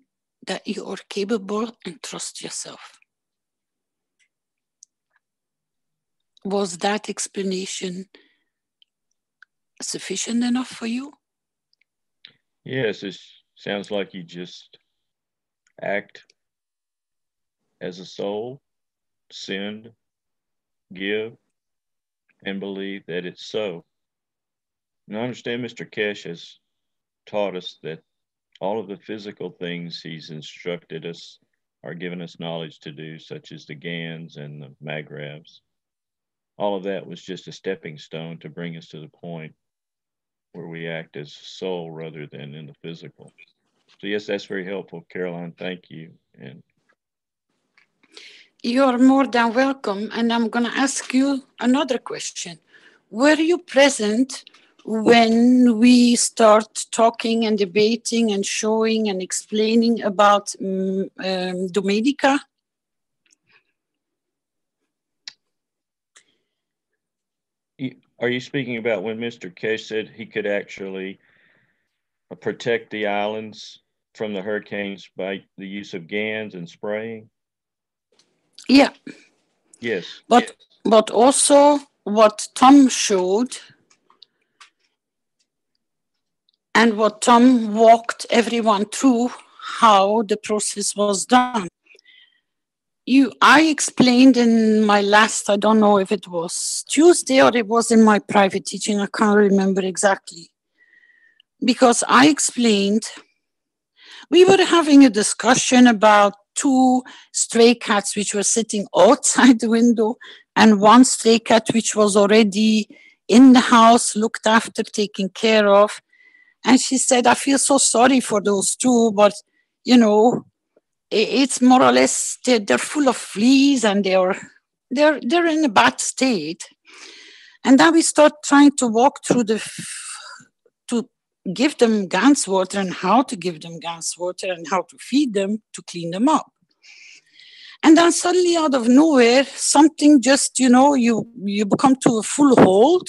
that you are capable and trust yourself. Was that explanation sufficient enough for you? Yes, it sounds like you just act as a soul, send, give, and believe that it's so. And I understand Mr. Keshe has taught us that all of the physical things he's instructed us are given us knowledge to do, such as the GANs and the magravs. All of that was just a stepping stone to bring us to the point where we act as soul rather than in the physical. So yes, that's very helpful, Caroline. Thank you. And you're more than welcome. And I'm going to ask you another question. Were you present when we start talking and debating and showing and explaining about Domenica? Are you speaking about when Mr. Keshe said he could actually protect the islands from the hurricanes by the use of GANs and spraying? Yeah. Yes. But also what Tom showed and what Tom walked everyone through, how the process was done. I explained in my last, I don't know if it was Tuesday or it was in my private teaching, I can't remember exactly. Because I explained, we were having a discussion about 2 stray cats which were sitting outside the window and 1 stray cat which was already in the house, looked after, taken care of. And she said, I feel so sorry for those 2, but you know, it's more or less, they're full of fleas and they're in a bad state. And then we start trying to walk through to give them GANS water and how to give them GANS water and how to feed them to clean them up. And then suddenly out of nowhere, something just, you become to a full hold.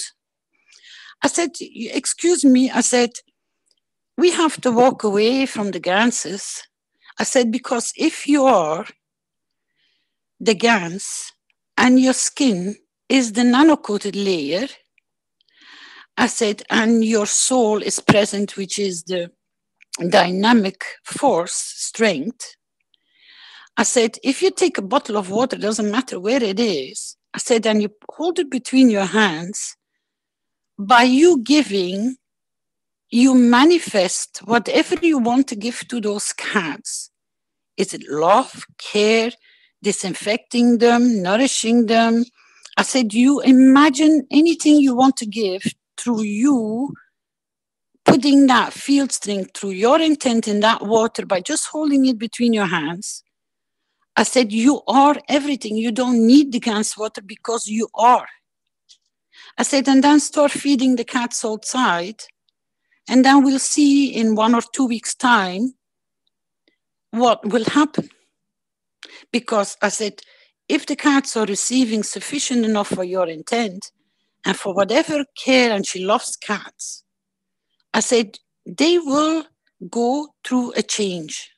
I said, excuse me, I said, we have to walk away from the GANSes. I said, because if you are the GANS and your skin is the nano-coated layer, I said, and your soul is present, which is the dynamic force, strength. I said, if you take a bottle of water, doesn't matter where it is, I said, and you hold it between your hands, by you giving, you manifest whatever you want to give to those cats. Is it love, care, disinfecting them, nourishing them? I said, you imagine anything you want to give through you, putting that field strength through your intent in that water by just holding it between your hands. I said, you are everything. You don't need the cans water because you are. I said, and then start feeding the cats outside. And then we'll see in 1 or 2 weeks' time what will happen. Because I said, if the cats are receiving sufficient enough for your intent and for whatever care, and she loves cats, I said, they will go through a change.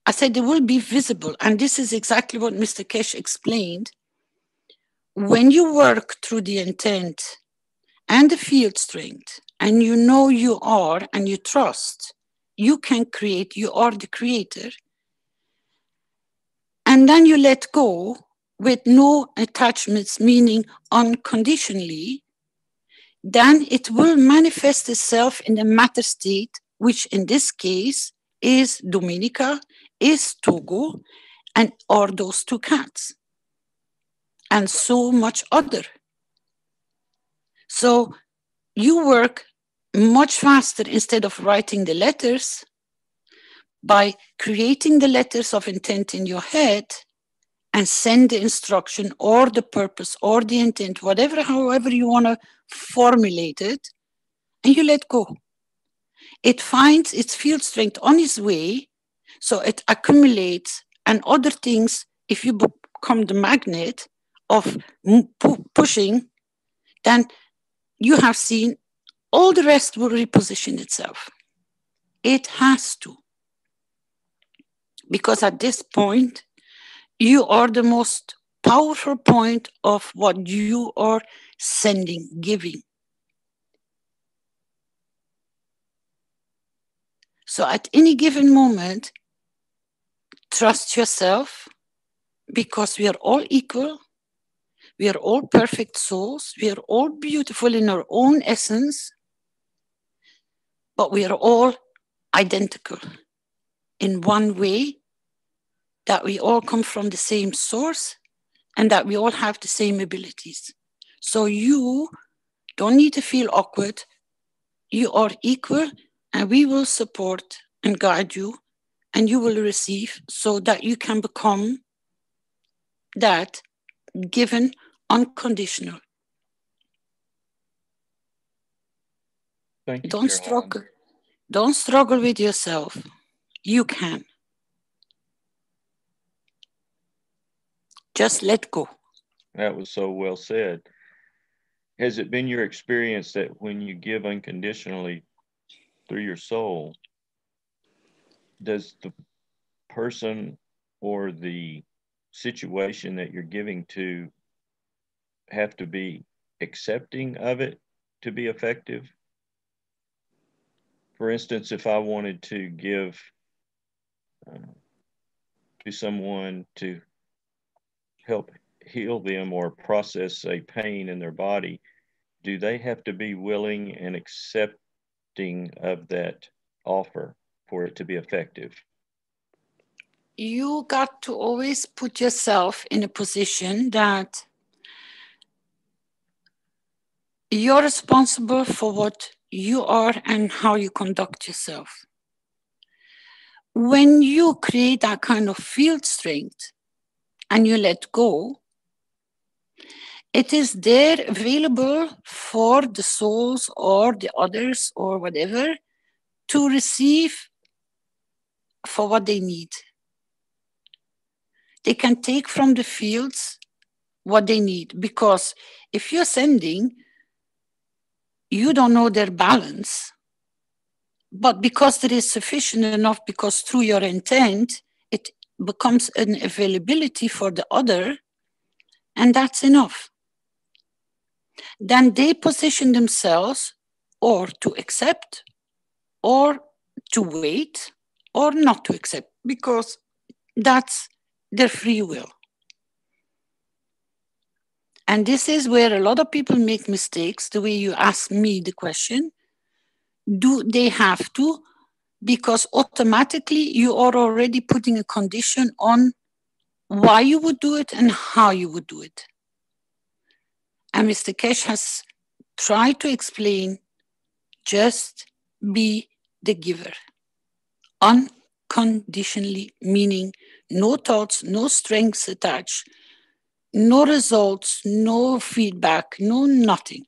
I said, they will be visible. And this is exactly what Mr. Keshe explained. When you work through the intent and the field strength, and you know you are and you trust, you can create, you are the creator. And then you let go with no attachments, meaning unconditionally, then it will manifest itself in the matter state, which in this case is Dominica, is Togo, and are those 2 cats, and so much other. So you work much faster instead of writing the letters by creating the letters of intent in your head and send the instruction or the purpose or the intent, whatever, however you want to formulate it, and you let go. It finds its field strength on its way, so it accumulates, and other things, if you become the magnet of pushing, then you have seen all the rest will reposition itself. It has to. Because at this point, you are the most powerful point of what you are sending, giving. So at any given moment, trust yourself, because we are all equal. We are all perfect souls. We are all beautiful in our own essence, but we are all identical in one way, that we all come from the same source and that we all have the same abilities. So you don't need to feel awkward. You are equal, and we will support and guide you, and you will receive, so that you can become that given unconditional. Thank you, Don't Caroline. struggle. Don't struggle with yourself. You can. Just let go. That was so well said. Has it been your experience that when you give unconditionally through your soul, does the person or the situation that you're giving to have to be accepting of it to be effective? For instance, if I wanted to give to someone to help heal them or process a pain in their body, do they have to be willing and accepting of that offer for it to be effective? You got to always put yourself in a position that you're responsible for what you are and how you conduct yourself. When you create that kind of field strength and you let go, it is there available for the souls or the others or whatever to receive for what they need. They can take from the fields what they need, because if you're sending, you don't know their balance, but because there is sufficient enough, because through your intent, it becomes an availability for the other, and that's enough. Then they position themselves or to accept or to wait or not to accept, because that's their free will. And this is where a lot of people make mistakes, the way you ask me the question. Do they have to? Because automatically you are already putting a condition on why you would do it and how you would do it. And Mr. Keshe has tried to explain, just be the giver unconditionally, meaning no thoughts, no strings attached, no results, no feedback, no nothing.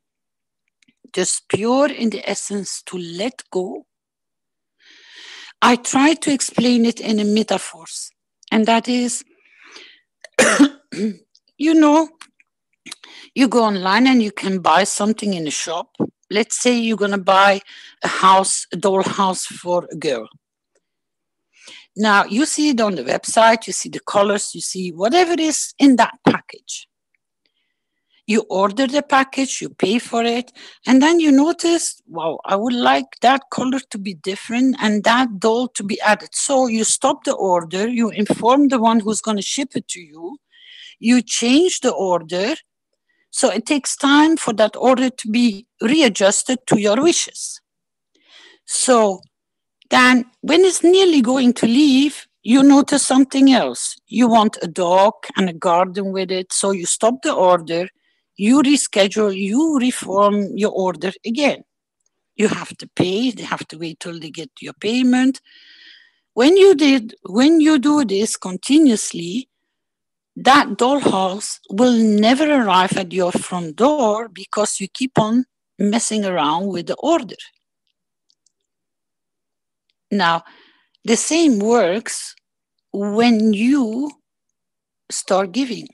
Just pure in the essence to let go. I try to explain it in a metaphors, and that is, you know, you go online and you can buy something in a shop. Let's say you're going to buy a house, a doll house for a girl. Now, you see it on the website, you see the colors, you see whatever is in that package. You order the package, you pay for it, and then you notice, wow, I would like that color to be different and that doll to be added. So you stop the order, you inform the one who's going to ship it to you, you change the order. So it takes time for that order to be readjusted to your wishes. So then when it's nearly going to leave, you notice something else. You want a dog and a garden with it. So you stop the order, you reschedule, you reform your order again. You have to pay, they have to wait till they get your payment. When you do this continuously, that dollhouse will never arrive at your front door because you keep on messing around with the order. Now, the same works when you start giving.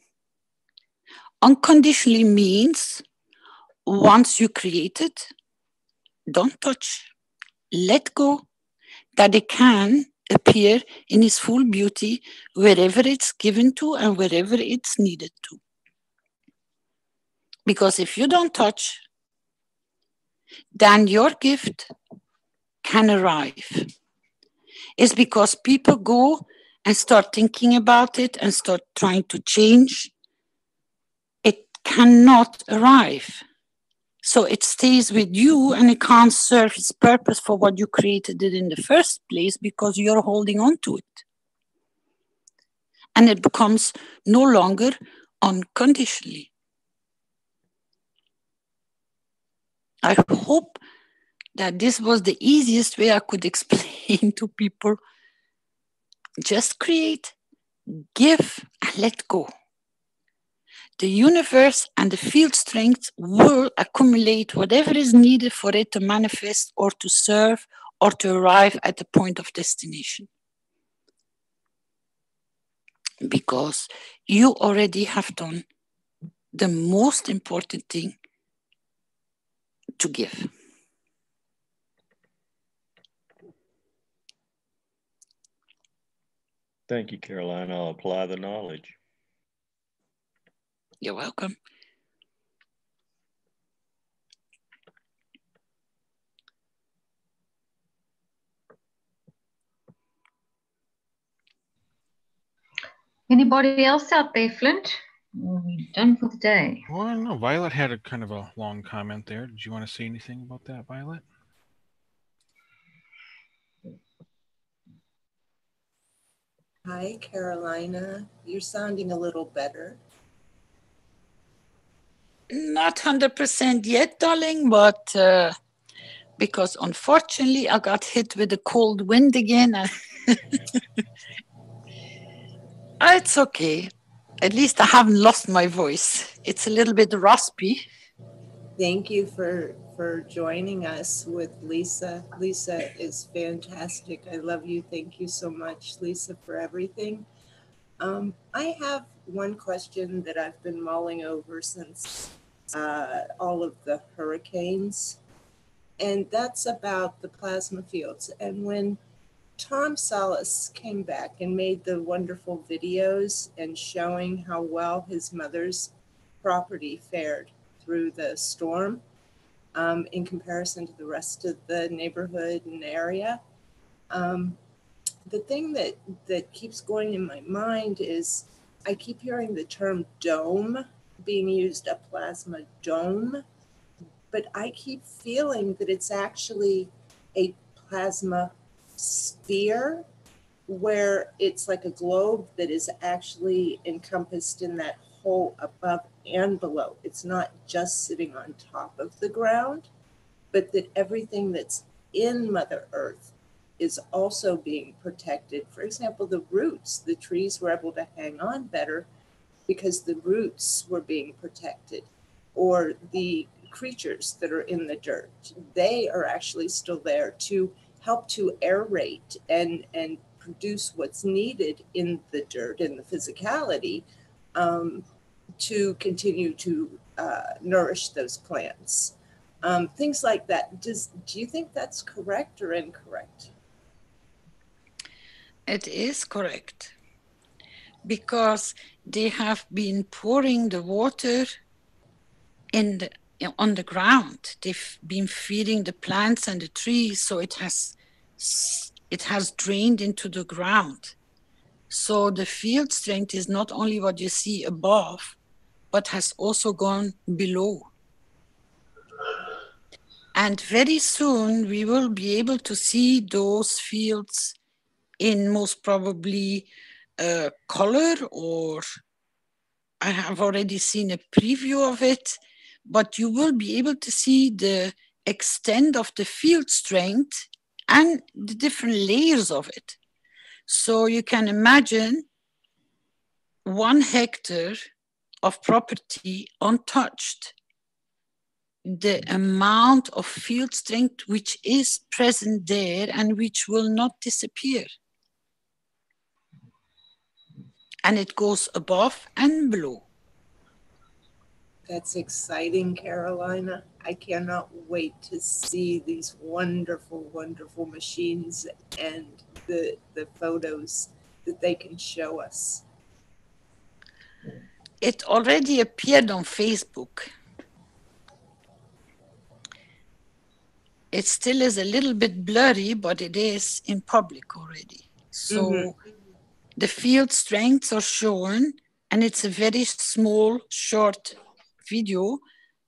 Unconditionally means once you create it, don't touch, let go, that it can appear in its full beauty wherever it's given to and wherever it's needed to. Because if you don't touch, then your gift can arrive. It's because people go and start thinking about it and start trying to change. It cannot arrive. So it stays with you and it can't serve its purpose for what you created it in the first place because you're holding on to it. And it becomes no longer unconditionally. I hope that this was the easiest way I could explain to people. Just create, give, and let go. The universe and the field strength will accumulate whatever is needed for it to manifest or to serve or to arrive at the point of destination. Because you already have done the most important thing to give. Thank you, Caroline. I'll apply the knowledge. You're welcome. Anybody else out there, Flint? Or are we done for the day? Well, I don't know. Violet had a kind of a long comment there. Did you want to say anything about that, Violet? Hi, Carolina. You're sounding a little better. Not 100% yet, darling, but because unfortunately I got hit with a cold wind again. It's okay. At least I haven't lost my voice. It's a little bit raspy. Thank you for joining us with Lisa. Lisa is fantastic. I love you. Thank you so much, Lisa, for everything. I have one question that I've been mulling over since all of the hurricanes, and that's about the plasma fields. And when Tom Salas came back and made the wonderful videos and showing how well his mother's property fared through the storm in comparison to the rest of the neighborhood and area. The thing that keeps going in my mind is I keep hearing the term dome being used, a plasma dome, but I keep feeling that it's actually a plasma sphere where it's like a globe that is actually encompassed in that hole above and below. It's not just sitting on top of the ground, but that everything that's in Mother Earth is also being protected. For example, the roots, the trees were able to hang on better because the roots were being protected. Or the creatures that are in the dirt, they are actually still there to help to aerate and produce what's needed in the dirt, in the physicality, to continue to nourish those plants. Things like that. Do you think that's correct or incorrect? It is correct, because they have been pouring the water on the ground. They've been feeding the plants and the trees, so it has drained into the ground. So the field strength is not only what you see above, but has also gone below. And very soon we will be able to see those fields in most probably color, or I have already seen a preview of it, but you will be able to see the extent of the field strength and the different layers of it. So you can imagine 1 hectare of property untouched, the amount of field strength which is present there and which will not disappear. And it goes above and below. That's exciting, Carolina. I cannot wait to see these wonderful, wonderful machines and the photos that they can show us. It already appeared on Facebook. It still is a little bit blurry, but it is in public already. So the field strengths are shown, and it's a very small, short video,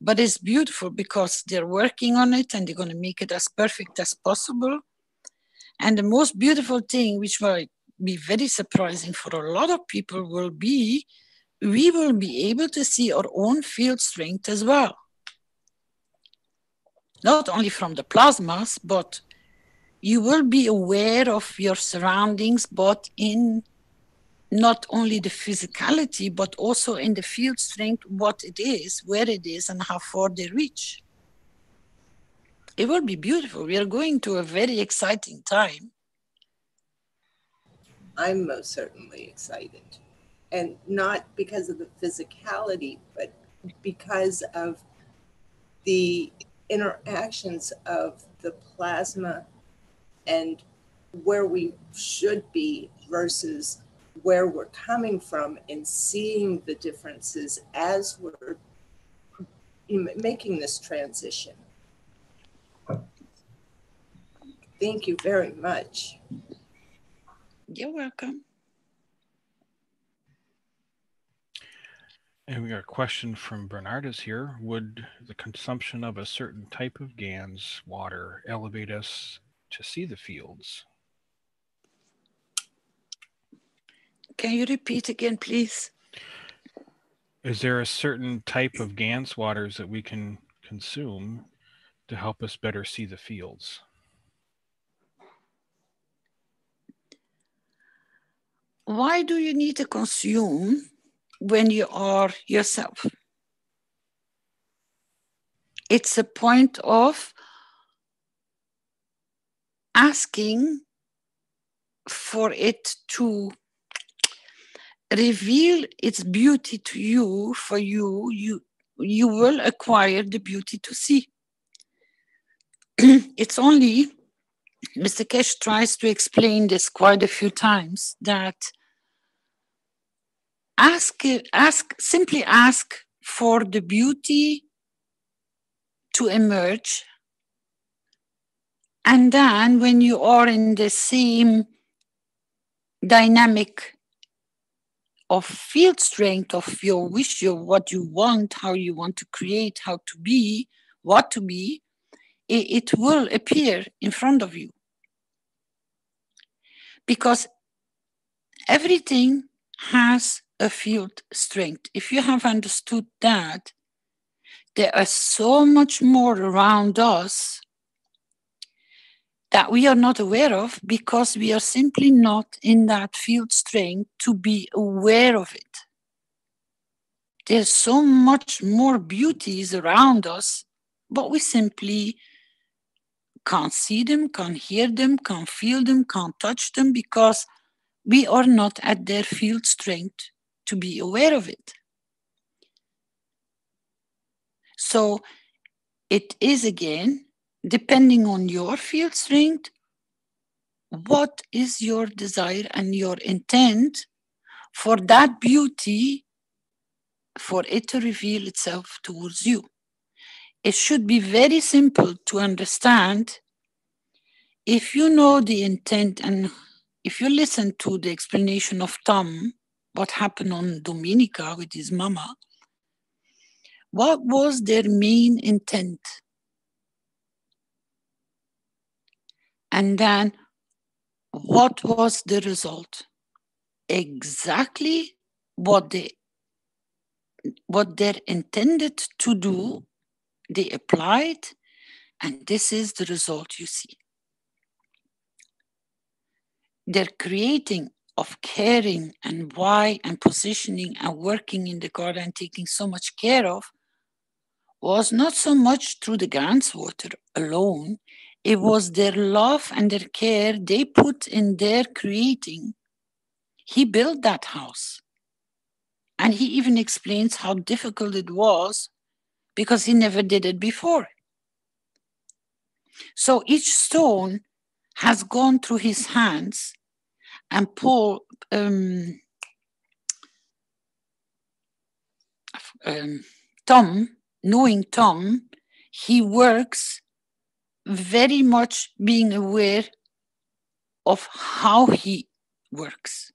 but it's beautiful because they're working on it and they're going to make it as perfect as possible. And the most beautiful thing, which might be very surprising for a lot of people, will be we will be able to see our own field strength as well. Not only from the plasmas, but you will be aware of your surroundings, but in not only the physicality, but also in the field strength, what it is, where it is, and how far they reach. It will be beautiful. We are going to a very exciting time. I'm most certainly excited. And not because of the physicality, but because of the interactions of the plasma and where we should be versus where we're coming from, and seeing the differences as we're making this transition. Thank you very much. You're welcome. And we got a question from Bernardus here. Would the consumption of a certain type of GANS water elevate us to see the fields? Can you repeat again, please? Is there a certain type of GANS waters that we can consume to help us better see the fields? Why do you need to consume when you are yourself? It's a point of asking for it to reveal its beauty to you. For you will acquire the beauty to see. It's only, Mr. Keshe tries to explain this quite a few times, that simply ask for the beauty to emerge. And then when you are in the same dynamic of field strength of your wish, what you want, how you want to create, how to be, what to be, it will appear in front of you. Because everything has a field strength. If you have understood that, there are so much more around us that we are not aware of because we are simply not in that field strength to be aware of it. There's so much more beauties around us, but we simply can't see them, can't hear them, can't feel them, can't touch them because we are not at their field strength to be aware of it. So it is, again, depending on your field strength, what is your desire and your intent for that beauty, for it to reveal itself towards you. It should be very simple to understand. If you know the intent and if you listen to the explanation of Tom, what happened on Dominica with his mama, what was their main intent? And then what was the result? Exactly what they're intended to do, they applied, and this is the result you see. Their creating of caring and why and positioning and working in the garden and taking so much care of was not so much through the grandswater alone. It was their love and their care they put in their creating. He built that house. And he even explains how difficult it was because he never did it before. So each stone has gone through his hands, and Tom, knowing Tom, he works very much being aware of how he works.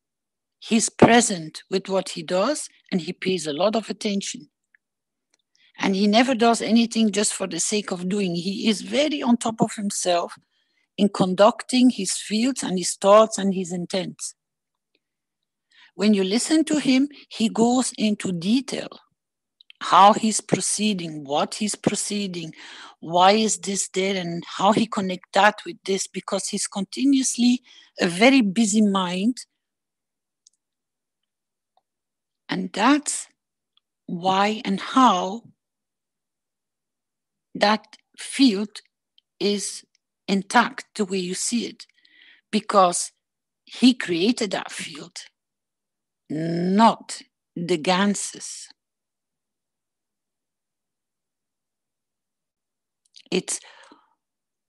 He's present with what he does, and he pays a lot of attention. And he never does anything just for the sake of doing. He is very on top of himself in conducting his fields and his thoughts and his intents. When you listen to him, he goes into detail. How he's proceeding, what he's proceeding, why is this there, and how he connect that with this, because he's continuously a very busy mind. And that's why and how that field is intact the way you see it, because he created that field, not the ganses. It's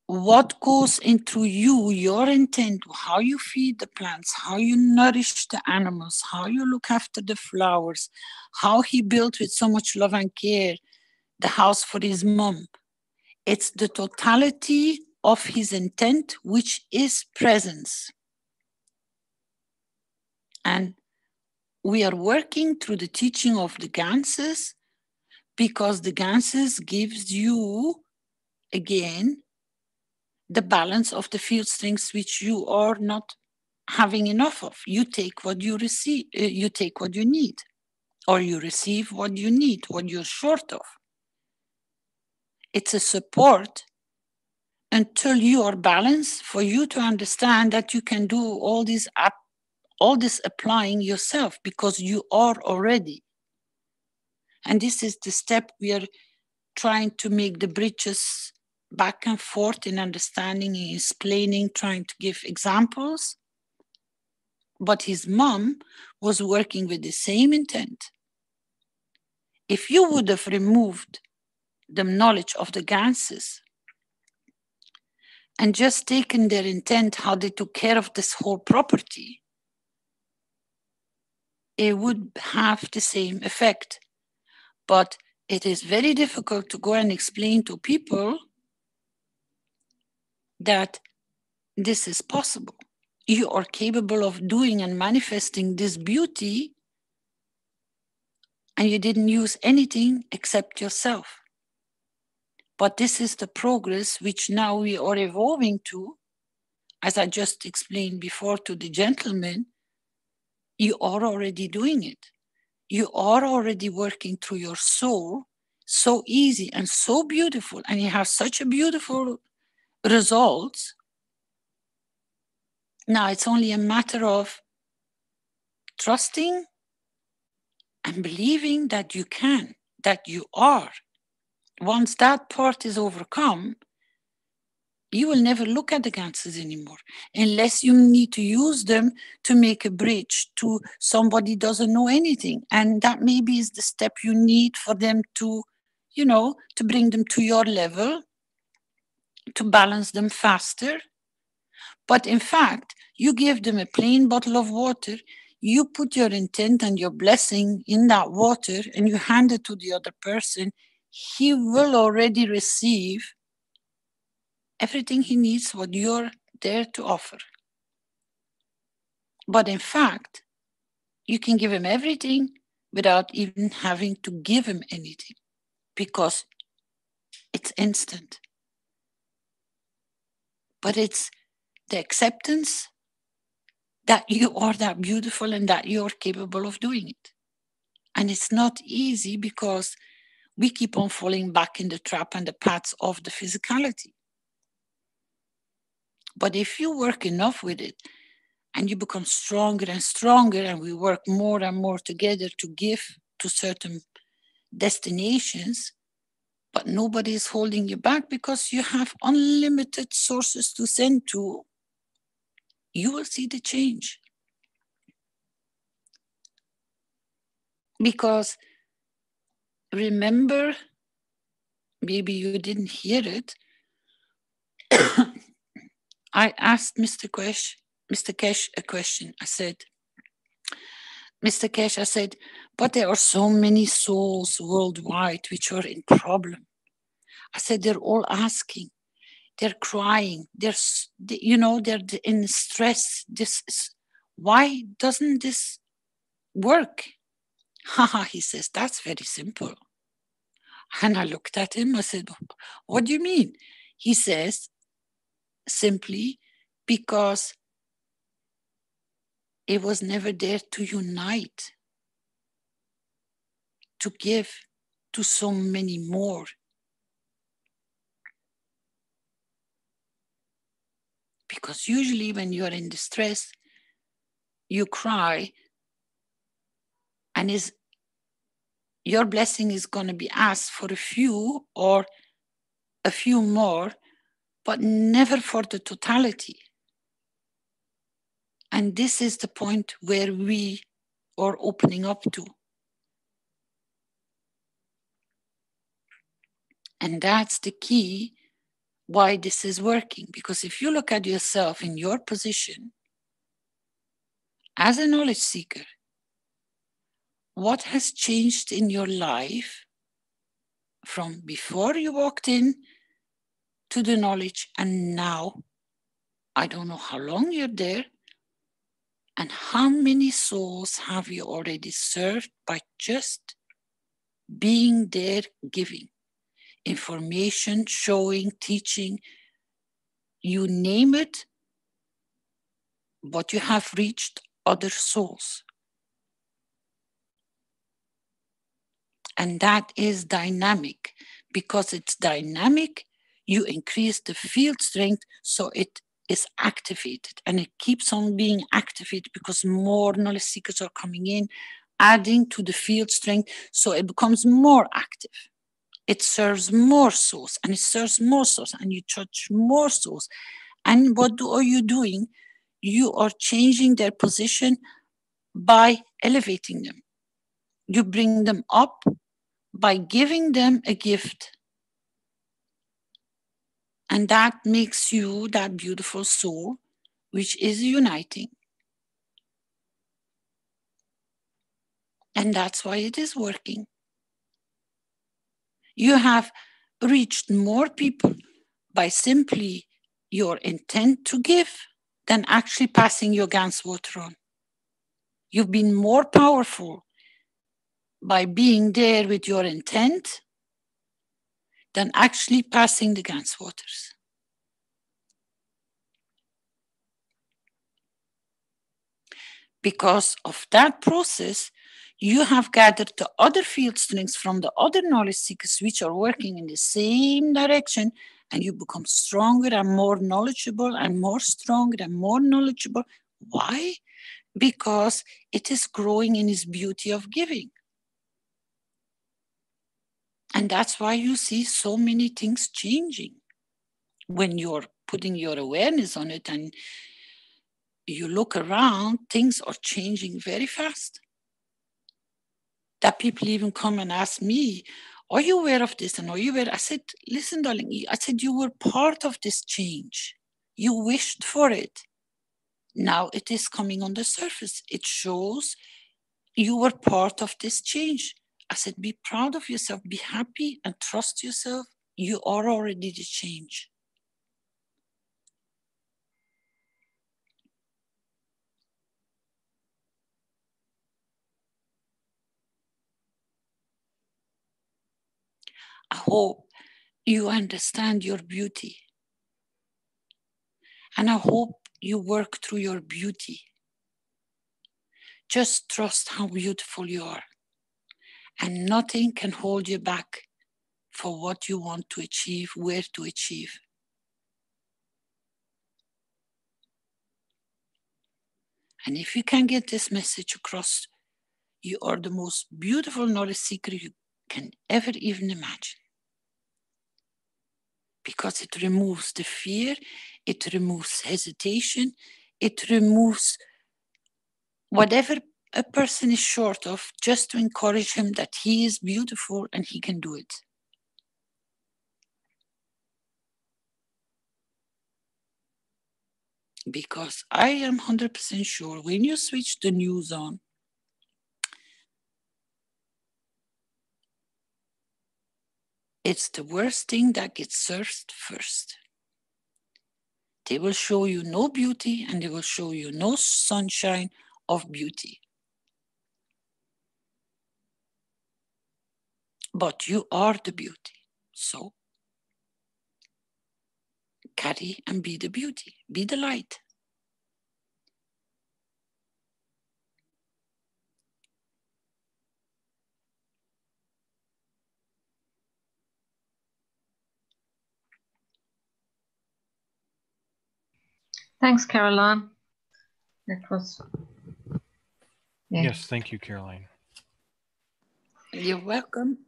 what goes into you, your intent, how you feed the plants, how you nourish the animals, how you look after the flowers, how he built with so much love and care the house for his mom. It's the totality of his intent, which is presence. And we are working through the teaching of the ganses, because the ganses gives you, again, the balance of the field strengths which you are not having enough of. You take what you receive, you take what you need, or you receive what you need, what you're short of. It's a support until you are balanced for you to understand that you can do all this applying yourself, because you are already. And this is the step we are trying to make the bridges back and forth in understanding, in explaining, trying to give examples. But his mom was working with the same intent. If you would have removed the knowledge of the ganses and just taken their intent, how they took care of this whole property, it would have the same effect. But it is very difficult to go and explain to people that this is possible. You are capable of doing and manifesting this beauty, and you didn't use anything except yourself. But this is the progress which now we are evolving to. As I just explained before to the gentleman, you are already doing it. You are already working through your soul, so easy and so beautiful, and you have such a beautiful results Now it's only a matter of trusting and believing that you can, that you are. Once that part is overcome, you will never look at the ganses anymore, unless you need to use them to make a bridge to somebody doesn't know anything. And that maybe is the step you need for them to, you know, to bring them to your level, to balance them faster. But in fact, you give them a plain bottle of water, you put your intent and your blessing in that water, and you hand it to the other person, he will already receive everything he needs, what you're there to offer. But in fact, you can give him everything without even having to give him anything, because it's instant. But it's the acceptance that you are that beautiful and that you're capable of doing it. And it's not easy because we keep on falling back in the trap and the paths of the physicality. But if you work enough with it and you become stronger and stronger, and we work more and more together to give to certain destinations, but nobody is holding you back because you have unlimited sources to send to, you will see the change. Because remember, maybe you didn't hear it, I asked Mr. Keshe a question. I said, Mr. Keshe, I said, but there are so many souls worldwide which are in problem. I said, they're all asking, they're crying, they're in stress. Why doesn't this work? Haha, he says, that's very simple. And I looked at him, I said, what do you mean? He says, simply because it was never there to unite, to give to so many more. Because usually when you're in distress, you cry, and your blessing is going to be asked for a few or a few more, but never for the totality. And this is the point where we are opening up to. And that's the key why this is working. Because if you look at yourself in your position as a knowledge seeker, what has changed in your life from before you walked in to the knowledge and now? I don't know how long you're there, and how many souls have you already served by just being there, giving information, showing, teaching, you name it, but you have reached other souls. And that is dynamic. Because it's dynamic, you increase the field strength, so it is activated, and it keeps on being activated because more knowledge seekers are coming in, adding to the field strength, so it becomes more active. It serves more souls, and it serves more souls, and you touch more souls. And what are you doing? You are changing their position by elevating them. You bring them up by giving them a gift. And that makes you that beautiful soul, which is uniting. And that's why it is working. You have reached more people by simply your intent to give than actually passing your Gans water on. You've been more powerful by being there with your intent than actually passing the Gans waters. Because of that process, you have gathered the other field strengths from the other knowledge seekers which are working in the same direction, and you become stronger and more knowledgeable and more stronger and more knowledgeable. Why? Because it is growing in its beauty of giving. And that's why you see so many things changing. When you're putting your awareness on it and you look around, things are changing very fast. That people even come and ask me, are you aware of this? And are you aware? I said, listen, darling, I said, you were part of this change. You wished for it. Now it is coming on the surface. It shows you were part of this change. I said, be proud of yourself, be happy and trust yourself. You are already the change. I hope you understand your beauty. And I hope you work through your beauty. Just trust how beautiful you are. And nothing can hold you back for what you want to achieve, where to achieve. And if you can get this message across, you are the most beautiful knowledge seeker you can ever even imagine. Because it removes the fear, it removes hesitation, it removes whatever a person is short of, just to encourage him that he is beautiful and he can do it. Because I am 100% sure when you switch the news on, it's the worst thing that gets served first. They will show you no beauty and they will show you no sunshine of beauty. But you are the beauty. So carry and be the beauty, be the light. Thanks, Caroline. That was... Yeah. Yes, thank you, Caroline. You're welcome.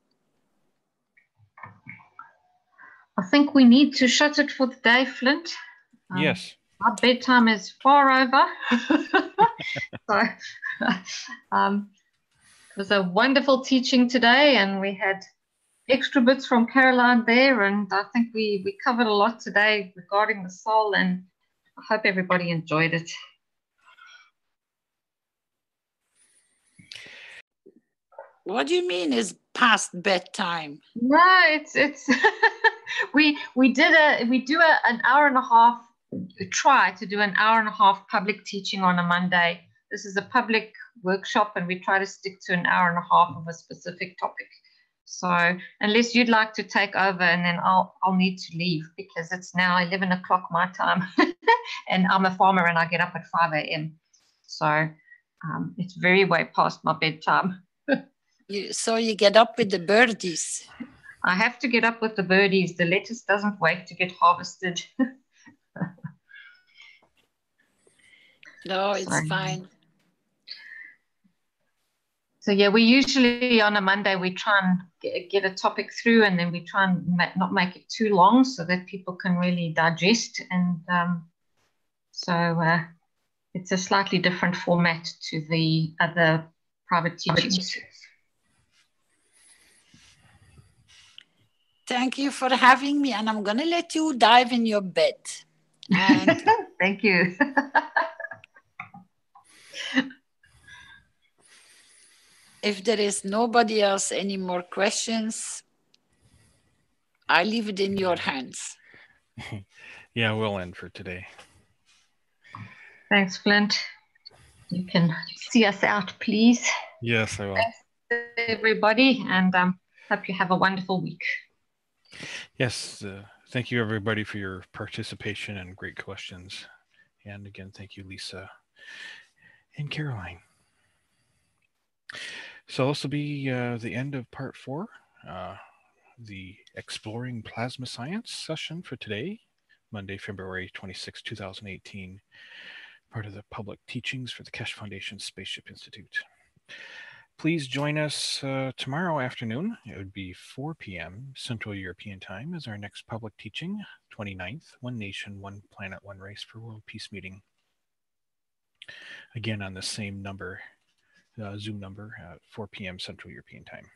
I think we need to shut it for the day, Flint. Yes. Our bedtime is far over. So it was a wonderful teaching today, and we had extra bits from Caroline there, and I think we covered a lot today regarding the soul, and I hope everybody enjoyed it. What do you mean is past bedtime? No, it's we do an hour and a half, try to do an hour and a half public teaching on a Monday. This is a public workshop and we try to stick to an hour and a half of a specific topic. So unless you'd like to take over, and then I'll need to leave because it's now 11 o'clock my time and I'm a farmer and I get up at 5 a.m. So it's very way past my bedtime. So you get up with the birdies. I have to get up with the birdies. The lettuce doesn't wait to get harvested. No, it's fine. So yeah, we usually on a Monday, we try and get a topic through, and then we try and not make it too long so that people can really digest. And so it's a slightly different format to the other private teachings. Thank you for having me, and I'm going to let you dive in your bed. And thank you. If there is nobody else any more questions, I leave it in your hands. Yeah, we'll end for today. Thanks, Flint. You can see us out, please. Yes, I will. Thanks, everybody, and hope you have a wonderful week. Yes, thank you, everybody, for your participation and great questions. And again, thank you, Lisa and Caroline. So this will be the end of part 4. the Exploring Plasma Science session for today, Monday, February 26, 2018, part of the public teachings for the Keshe Foundation Spaceship Institute. Please join us tomorrow afternoon. It would be 4 p.m. Central European Time as our next public teaching, 29th, One Nation, One Planet, One Race for World Peace meeting. Again, on the same number, Zoom number, at 4 p.m. Central European Time.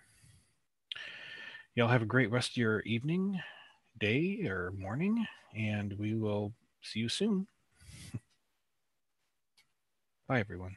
Y'all have a great rest of your evening, day, or morning, and we will see you soon. Bye, everyone.